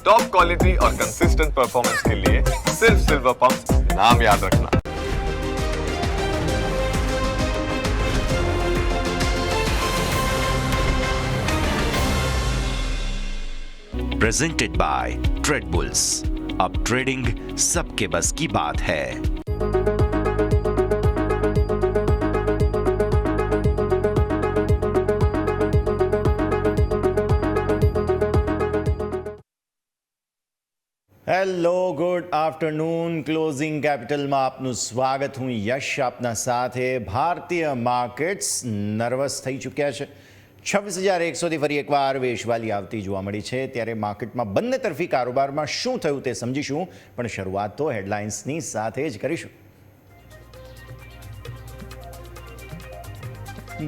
Top quality और consistent performance के लिए सिर्फ सिल्वर पंप नाम याद रखना। Presented by trade bulls. अब ट्रेडिंग सबके बस की बात है। Hello, good afternoon. ક્લોઝિંગ કેપિટલમાં આપનું સ્વાગત. હું યશ આપના સાથે. ભારતીય માર્કેટ્સ નર્વસ થઈ ચૂક્યા છે. 26,100થી ફરી એકવાર વેશવાલી આવતી જોવા મળી છે. ત્યારે માર્કેટમાં બંને તરફી કારોબારમાં શું થયું તે સમજીશું, પણ શરૂઆત તો હેડલાઇન્સની સાથે જ કરીશું.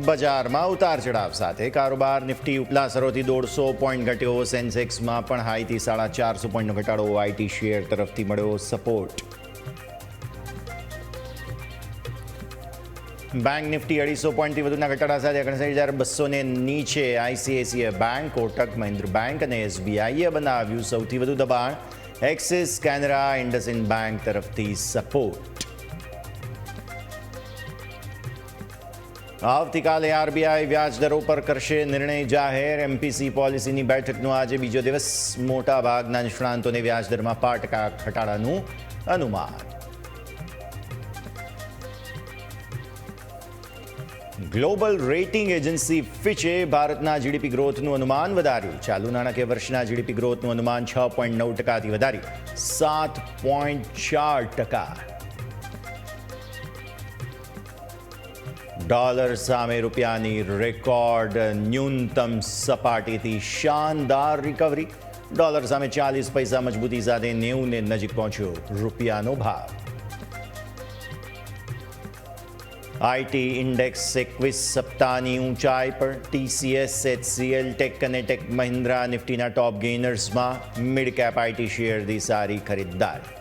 બજારમાં ઉતાર ચઢાવ સાથે કારોબાર. નિફ્ટી ઉપલા સરોથી 150 પોઈન્ટ ઘટ્યો. સેન્સેક્સમાં પણ હાઈથી 450 પોઈન્ટનો ઘટાડો. આઈટી શેર તરફથી મળ્યો સપોર્ટ. બેંક નિફ્ટી 250 પોઈન્ટથી વધુના ઘટાડા સાથે 59,200 ને નીચે. ICICI bank, Kotak Mahindra bank અને એસબીઆઈએ બનાવ્યું સૌથી વધુ દબાણ. એક્સિસ, કેનરા, ઇન્ડસઇન્ડ બેંક તરફથી સપોર્ટ. આવતીકાલે આરબીઆઈ વ્યાજ દરો પર કરશે નિર્ણય જાહેર. એમપીસી પોલિસીની બેઠકનો આજે બીજો દિવસ. મોટા ભાગના નિષ્ણાંતોને વ્યાજદરમાં 5% ઘટાડાનું અનુમાન. ગ્લોબલ રેટિંગ એજન્સી ફિચે ભારતના જીડીપી ગ્રોથનું અનુમાન વધાર્યું. ચાલુ નાણાકીય વર્ષના જીડીપી ગ્રોથનું અનુમાન 6.9%થી વધાર્યું 7.4%. ડોલર સામે રૂપિયાની રેકોર્ડ ન્યૂનતમ સપાટીથી શાનદાર રિકવરી. ડોલર સામે 40 પૈસા મજબૂતી સાથે 90 ને નજીક પહોંચ્યો રૂપિયાનો ભાવ. આઈટી ઇન્ડેક્સ 21 સપ્તાહની ઊંચાઈ પર. ટીસીએસ, એચસીએલ, ટેક અને ટેક મહિન્દ્રા નિફ્ટીના ટોપ ગેઇનર્સમાં. મિડ કેપ આઈટી શેરથી સારી ખરીદદારી.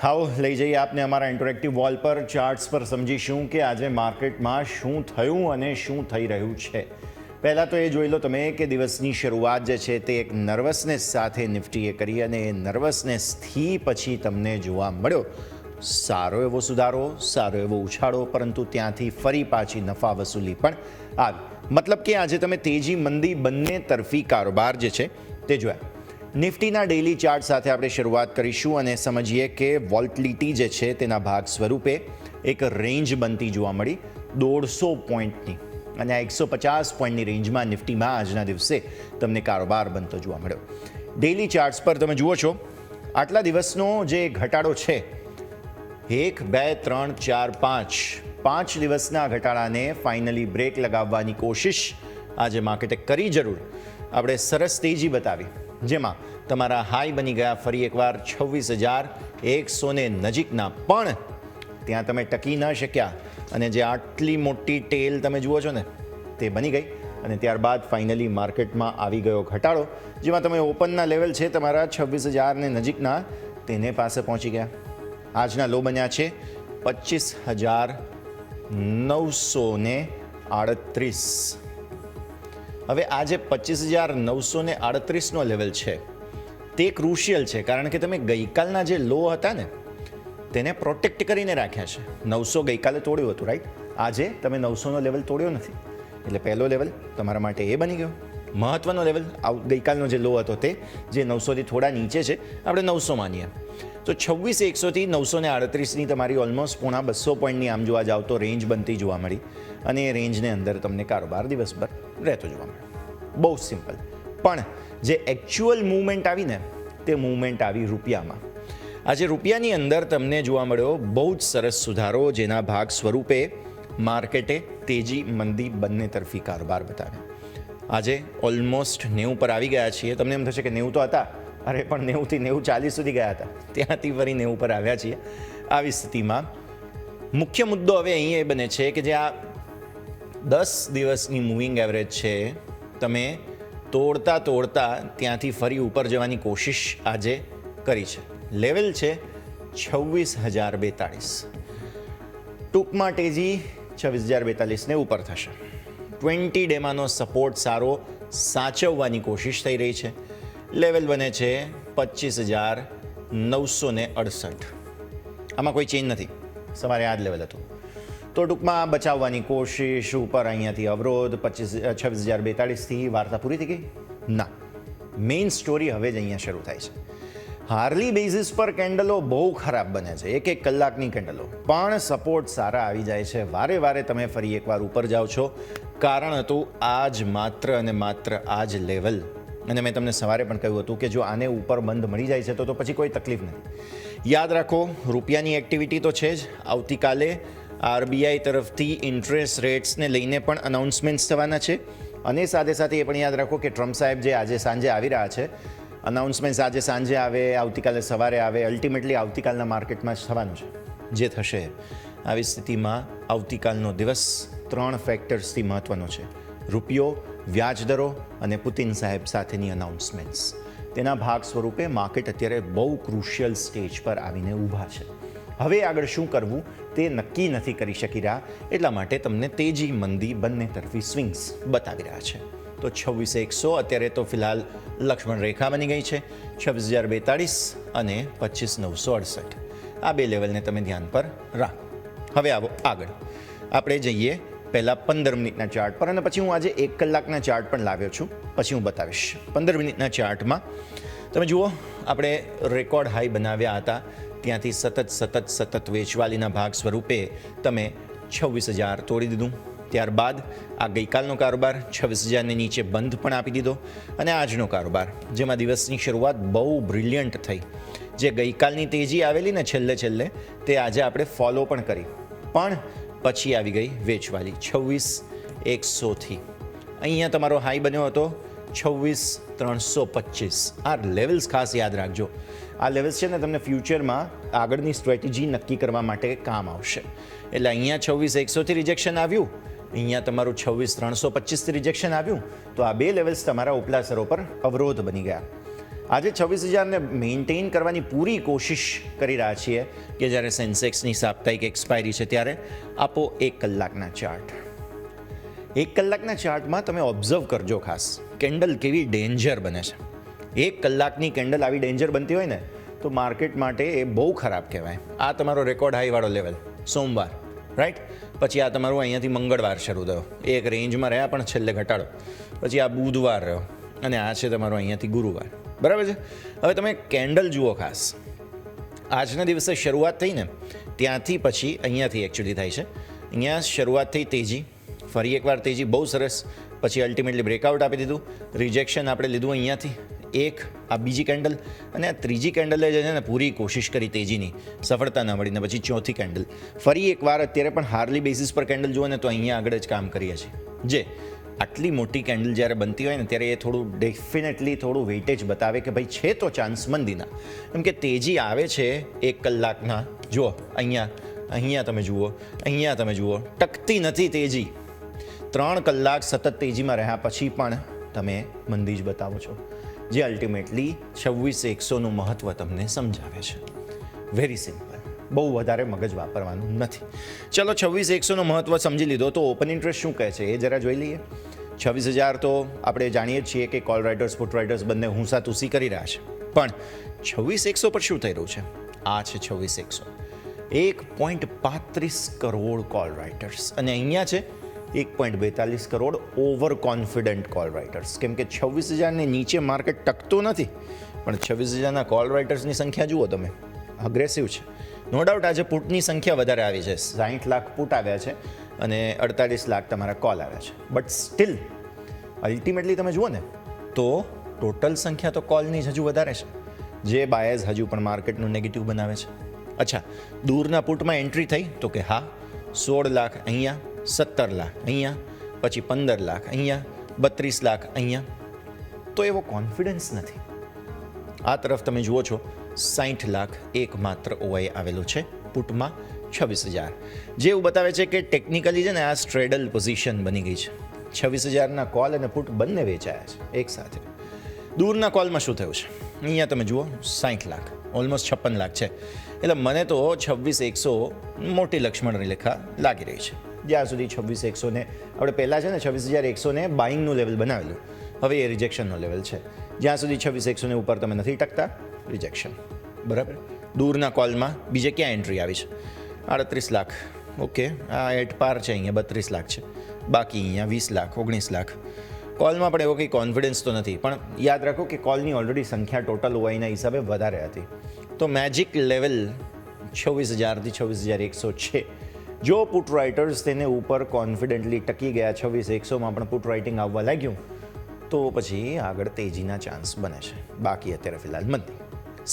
આવો લઈ જઈએ આપને અમારા ઇન્ટરેક્ટિવ વોલ પર. ચાર્ટ્સ પર સમજીશું કે આજે માર્કેટમાં શું થયું અને શું થઈ રહ્યું છે. પહેલાં તો એ જોઈ લો તમે કે દિવસની શરૂઆત જે છે તે એક નર્વસનેસ સાથે નિફ્ટીએ કરી અને એ નર્વસનેસથી પછી તમને જોવા મળ્યો સારો એવો સુધારો, સારો એવો ઉછાળો, પરંતુ ત્યાંથી ફરી પાછી નફા વસૂલી પણ આવી. મતલબ કે આજે તમે તેજી મંદી બંને તરફી કારોબાર જે છે તે જોયા. નિફ્ટીના ડેઇલી ચાર્ટ સાથે આપણે શરૂઆત કરીશું અને સમજીએ કે વોલ્ટિલિટી જે છે તેના ભાગ સ્વરૂપે એક રેન્જ બનતી જોવા મળી 150 પોઈન્ટની, અને આ 150 પોઈન્ટની રેન્જમાં નિફ્ટીમાં આજના દિવસે તમને કારોબાર બનતો જોવા મળ્યો. ડેઇલી ચાર્ટ્સ પર તમે જુઓ છો આટલા દિવસનો જે ઘટાડો છે 1, 2, 3, 4, 5 દિવસના ઘટાડાને ફાઇનલી બ્રેક લગાવવાની કોશિશ આજે માર્કેટે કરી. જરૂર આપણે સરસ તેજી બતાવી, જેમાં તમારા હાઈ બની ગયા ફરી એકવાર 26,100 ને નજીકના, પણ ત્યાં તમે ટકી ન શક્યા અને જે આટલી મોટી ટેલ તમે જુઓ છો ને તે બની ગઈ. અને ત્યારબાદ ફાઇનલી માર્કેટમાં આવી ગયો ઘટાડો, જેમાં તમે ઓપનના લેવલ છે તમારા 26,000 ને નજીકના તેને પાસે પહોંચી ગયા. આજના લો બન્યા છે 25,938. હવે આ જે 25,938નો લેવલ છે તે ક્રુશિયલ છે, કારણ કે તમે ગઈકાલના જે લો હતા ને તેને પ્રોટેક્ટ કરીને રાખ્યા છે. 900 ગઈકાલે તોડ્યું હતું, રાઈટ? આજે તમે 900નો લેવલ તોડ્યો નથી, એટલે પહેલો લેવલ તમારા માટે એ બની ગયો. મહત્વનો લેવલ ગઈકાલનો જે લો હતો તે જે 900થી થોડા નીચે છે, આપણે 900 માનીએ તો 26,100થી 938ની તમારી ઓલમોસ્ટ 200 પોઈન્ટની આમ જોવા જાવ તો રેન્જ બનતી જોવા મળી, અને એ રેન્જની અંદર તમને કારોબાર દિવસભર રહેતો જોવા મળ્યો. બહુ સિમ્પલ. પણ જે એકચ્યુઅલ મૂવમેન્ટ આવી ને તે મૂવમેન્ટ આવી રૂપિયામાં. આજે રૂપિયાની અંદર તમને જોવા મળ્યો બહુ જ સરસ સુધારો, જેના ભાગ સ્વરૂપે માર્કેટે તેજી મંદી બંને તરફી કારોબાર બતાવ્યા. આજે ઓલમોસ્ટ 90 પર આવી ગયા છીએ. તમને એમ થશે કે 90 તો હતા, અરે પણ 90થી 90-40 સુધી ગયા હતા, ત્યાંથી ફરી 90 પર આવ્યા છીએ. આવી સ્થિતિમાં મુખ્ય મુદ્દો હવે અહીં એ બને છે કે જે આ 10 દિવસની મૂવિંગ એવરેજ છે તમે તોડતા ત્યાંથી ફરી ઉપર જવાની કોશિશ આજે કરી છે. લેવલ છે 26,042. ટૂંકમાં તેજી 26,042ને ઉપર થશે. 20 ડેમાંનો સપોર્ટ સારો સાચવવાની કોશિશ થઈ રહી છે. લેવલ બને છે 25,968. આમાં કોઈ ચેન્જ નથી, સવારે આ જ લેવલ હતું. તો ટૂંકમાં બચાવવાની કોશિશ ઉપર અહીંયાથી અવરોધ 26,042થી વાર્તા પૂરી થઈ ગઈ? ના, મેઇન સ્ટોરી હવે જ અહીંયા શરૂ થાય છે. હાર્લી બેઝિસ પર કેન્ડલો બહુ ખરાબ બને છે, એક કલાકની કેન્ડલો, પણ સપોર્ટ સારા આવી જાય છે. વારે વારે તમે ફરી એકવાર ઉપર જાઓ છો. કારણ હતું આ જ માત્ર અને માત્ર આ જ લેવલ. અને મેં તમને સવારે પણ કહ્યું હતું કે જો આને ઉપર બંધ મળી જાય છે તો પછી કોઈ તકલીફ નથી. યાદ રાખો, રૂપિયાની એક્ટિવિટી તો છે જ. આવતીકાલે આરબીઆઈ તરફથી ઇન્ટરેસ્ટ રેટ્સને લઈને પણ અનાઉન્સમેન્ટ્સ થવાના છે. અને સાથે સાથે એ પણ યાદ રાખો કે ટ્રમ્પ સાહેબ જે આજે સાંજે આવી રહ્યા છે, અનાઉન્સમેન્ટ્સ આજે સાંજે આવે, આવતીકાલે સવારે આવે, અલ્ટિમેટલી આવતીકાલના માર્કેટમાં જ થવાનું છે જે થશે. આવી સ્થિતિમાં આવતીકાલનો દિવસ 3 ફેક્ટર્સથી મહત્વનો છે: રૂપિયો, વ્યાજદરો અને પુતિન સાહેબ સાથેની અનાઉન્સમેન્ટ્સ. તેના ભાગ સ્વરૂપે માર્કેટ અત્યારે બહુ ક્રુશિયલ સ્ટેજ પર આવીને ઊભા છે. હવે આગળ શું કરવું તે નક્કી નથી કરી શકી રહ્યા, એટલા માટે તમને તેજી મંદી બંને તરફી સ્વિંગ્સ બતાવી રહ્યા છે. તો 26,100 અત્યારે તો ફિલહાલ લક્ષ્મણ રેખા બની ગઈ છે. 26,042 અને 25,968 આ બે લેવલને તમે ધ્યાન પર રાખો. હવે આવો આગળ, આપણે જઈએ પહેલાં 15 મિનિટના ચાર્ટ પર, અને પછી હું આજે 1 કલાકના ચાર્ટ પણ લાવ્યો છું, પછી હું બતાવીશ. 15 મિનિટના ચાર્ટમાં તમે જુઓ, આપણે રેકોર્ડ હાઈ બનાવ્યા હતા, ત્યાંથી સતત વેચવાલીના ભાગ સ્વરૂપે તમે 26,000 તોડી દીધું. ત્યારબાદ આ ગઈકાલનો કારોબાર 26,000ને નીચે બંધ પણ આપી દીધો. અને આજનો કારોબાર, જેમાં દિવસની શરૂઆત બહુ બ્રિલિયન્ટ થઈ, જે ગઈકાલની તેજી આવેલી ને છેલ્લે તે આજે આપણે ફોલો પણ કરી, પણ પછી આવી ગઈ વેચવાલી 26,100થી. અહીંયા તમારો હાઈ બન્યો હતો 26,325. આ લેવલ્સ ખાસ યાદ રાખજો. આ લેવલ્સ છે ને તમને ફ્યુચરમાં આગળની સ્ટ્રેટેજી નક્કી કરવા માટે કામ આવશે. એટલે અહીંયા 26,100થી રિજેક્શન આવ્યું, અહીંયા તમારું 26,325થી રિજેક્શન આવ્યું, તો આ બે લેવલ્સ તમારા ઉપલા સ્તરો પર અવરોધ બની ગયા. આજે 26,000ને મેન્ટેન કરવાની પૂરી કોશિશ કરી રહ્યા છીએ કે જ્યારે સેન્સેક્સની સાપ્તાહિક એક્સપાયરી છે ત્યારે. આપો 1 કલાકના ચાર્ટ. 1 કલાકના ચાર્ટમાં તમે ઓબ્ઝર્વ કરજો ખાસ, કેન્ડલ કેવી ડેન્જર બને છે. 1 કલાકની કેન્ડલ આવી ડેન્જર બનતી હોય ને તો માર્કેટ માટે એ બહુ ખરાબ કહેવાય. આ તમારો રેકોર્ડ હાઈવાળો લેવલ સોમવાર, રાઈટ? પછી આ તમારું અહીંયાથી મંગળવાર શરૂ થયો, એક રેન્જમાં રહ્યા પણ છેલ્લે ઘટાડો. પછી આ બુધવાર રહ્યો, અને આ છે તમારો અહીંયાથી ગુરુવાર. બરાબર છે? હવે તમે કેન્ડલ જુઓ ખાસ. આજના દિવસે શરૂઆત થઈ ને ત્યાંથી પછી અહીંયાથી એકચ્યુઅલી થાય છે. અહીંયા શરૂઆત થઈ તેજી, ફરી એકવાર તેજી બહુ સરસ, પછી અલ્ટિમેટલી બ્રેકઆઉટ આપી દીધું, રિજેક્શન આપણે લીધું અહીંયાથી એક, આ બીજી કેન્ડલ, અને આ ત્રીજી કેન્ડલે જે છે ને પૂરી કોશિશ કરી તેજીની, સફળતા ન મળીને પછી ચોથી કેન્ડલ. ફરી એકવાર અત્યારે પણ હાર્લી બેઝિસ પર કેન્ડલ જુઓ ને તો અહીંયા આગળ જ કામ કરીએ છીએ. જે આટલી મોટી કેન્ડલ જ્યારે બનતી હોય ને ત્યારે એ થોડું ડેફિનેટલી થોડું વેઇટેજ બતાવે કે ભાઈ છે તો ચાન્સ મંદીના. કેમ કે તેજી આવે છે 1 કલાકના. જુઓ અહીંયા તમે જુઓ, અહીંયા તમે જુઓ, ટકતી નથી તેજી. 3 કલાક સતત તેજીમાં રહ્યા પછી પણ તમે મંદી જ બતાવો છો, જે અલ્ટિમેટલી 26,100નું મહત્ત્વ તમને સમજાવે છે. વેરી સિમ્પલ, બહુ વધારે મગજ વાપરવાનું નથી. ચલો 26,100નું મહત્ત્વ સમજી લીધો, તો ઓપન ઇન્ટરેસ્ટ શું કહે છે એ જરા જોઈ લઈએ. 26,000 તો આપણે જાણીએ છીએ કે કોલ રાઇટર્સ પુટ રાઇટર્સ બંને હુંસાતુસી કરી રહ્યા છે, પણ 26,100 પર શું થઈ રહ્યું છે? આ છે 26,100, 1.35 કરોડ કોલ રાઇટર્સ, અને અહીંયા છે 1.42 crore over confident call writers. કેમ કે 26,000ને નીચે માર્કેટ ટકતું નથી, પણ 26,000ના કોલ રાઇટર્સની સંખ્યા જુઓ તમે, અગ્રેસિવ છે. નો ડાઉટ આજે પુટની સંખ્યા વધારે આવી છે, 60 લાખ પુટ આવ્યા છે અને 48 લાખ તમારા કોલ આવ્યા છે. બટ સ્ટીલ અલ્ટિમેટલી તમે જુઓ ને તો ટોટલ સંખ્યા તો કોલની જ હજુ વધારે છે, જે બાયર્સ હજુ પણ માર્કેટનું નેગેટિવ બનાવે છે. અચ્છા, દૂરના પુટમાં એન્ટ્રી થઈ તો કે હા, 16 લાખ અહીંયા, 17 લાખ અહીંયા, પછી 15 લાખ અહીંયા, 32 લાખ અહીંયા. તો એવો કોન્ફિડન્સ નથી. આ તરફ તમે જુઓ છો 60 લાખ એકમાત્ર ઓઆઈ આવેલો છે પુટમાં 26,000, જે એવું બતાવે છે કે ટેકનિકલી છે ને આ સ્ટ્રેડલ પોઝિશન બની ગઈ છે. 26,000ના કોલ અને પુટ બંને વેચાયા છે એક સાથે. દૂરના કોલમાં શું થયું છે? અહીંયા તમે જુઓ 60 લાખ, ઓલમોસ્ટ 56 લાખ છે. એટલે મને તો 26,100 મોટી લક્ષ્મણની રેખા લાગી રહી છે. જ્યાં સુધી 26,100 આપણે પહેલાં છે ને 26,100 બાઇંગનું લેવલ બનાવેલું, હવે એ રિજેક્શનનો લેવલ છે. જ્યાં સુધી 26,100 ઉપર તમે નથી ટકતા, રિજેક્શન. બરાબર. દૂરના કોલમાં બીજે ક્યાં એન્ટ્રી આવી છે? 38 લાખ. ઓકે, આ એટ પાર છે, અહીંયા 32 લાખ છે, બાકી અહીંયા 20 લાખ, 19 લાખ. કોલમાં પણ એવો કંઈ કોન્ફિડન્સ તો નથી, પણ યાદ રાખો કે કોલની ઓલરેડી સંખ્યા ટોટલ ઓવાઈના હિસાબે વધારે હતી. તો મેજિક લેવલ 26,000 થી 26,100 છે. જો પુટ રાઇટર્સ તેને ઉપર કોન્ફિડન્ટલી ટકી ગયા, 26,100માં પણ પુટ રાઇટિંગ આવવા લાગ્યું, તો પછી આગળ તેજીના ચાન્સ બને છે. બાકી અત્યારે ફિલહાલ મંદી.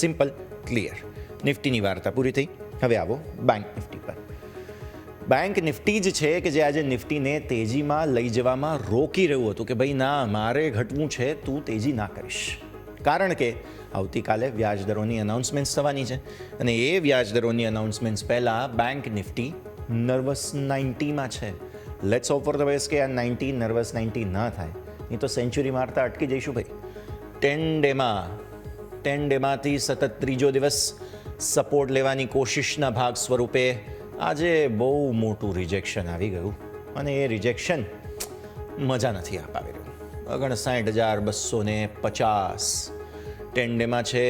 Simple, clear. નિફ્ટીની વાર્તા પૂરી થઈ. હવે આવો બેંક નિફ્ટી પર. બેંક નિફ્ટી જ છે કે જે આજે નિફ્ટીને તેજીમાં લઈ જવામાં રોકી રહ્યું હતું કે ભાઈ ના, મારે ઘટવું છે, તું તેજી ના કરીશ. કારણ કે આવતીકાલે વ્યાજદરોની અનાઉન્સમેન્ટ્સ થવાની છે અને એ વ્યાજદરોની અનાઉન્સમેન્ટ્સ પહેલાં બેંક નિફ્ટી નર્વસ 90માં છે. Let's hope for the best કે આ 90 નર્વસ 90 ના થાય, નહીં તો સેન્ચુરી મારતા અટકી જઈશું ભાઈ. 10 ડેમાંથી સતત ત્રીજો દિવસ સપોર્ટ લેવાની કોશિશના ભાગ સ્વરૂપે આજે બહુ મોટું રિજેક્શન આવી ગયું અને એ રિજેક્શન મજા નથી અપાવી રહ્યું. 59,250. 10 ડેમાં છે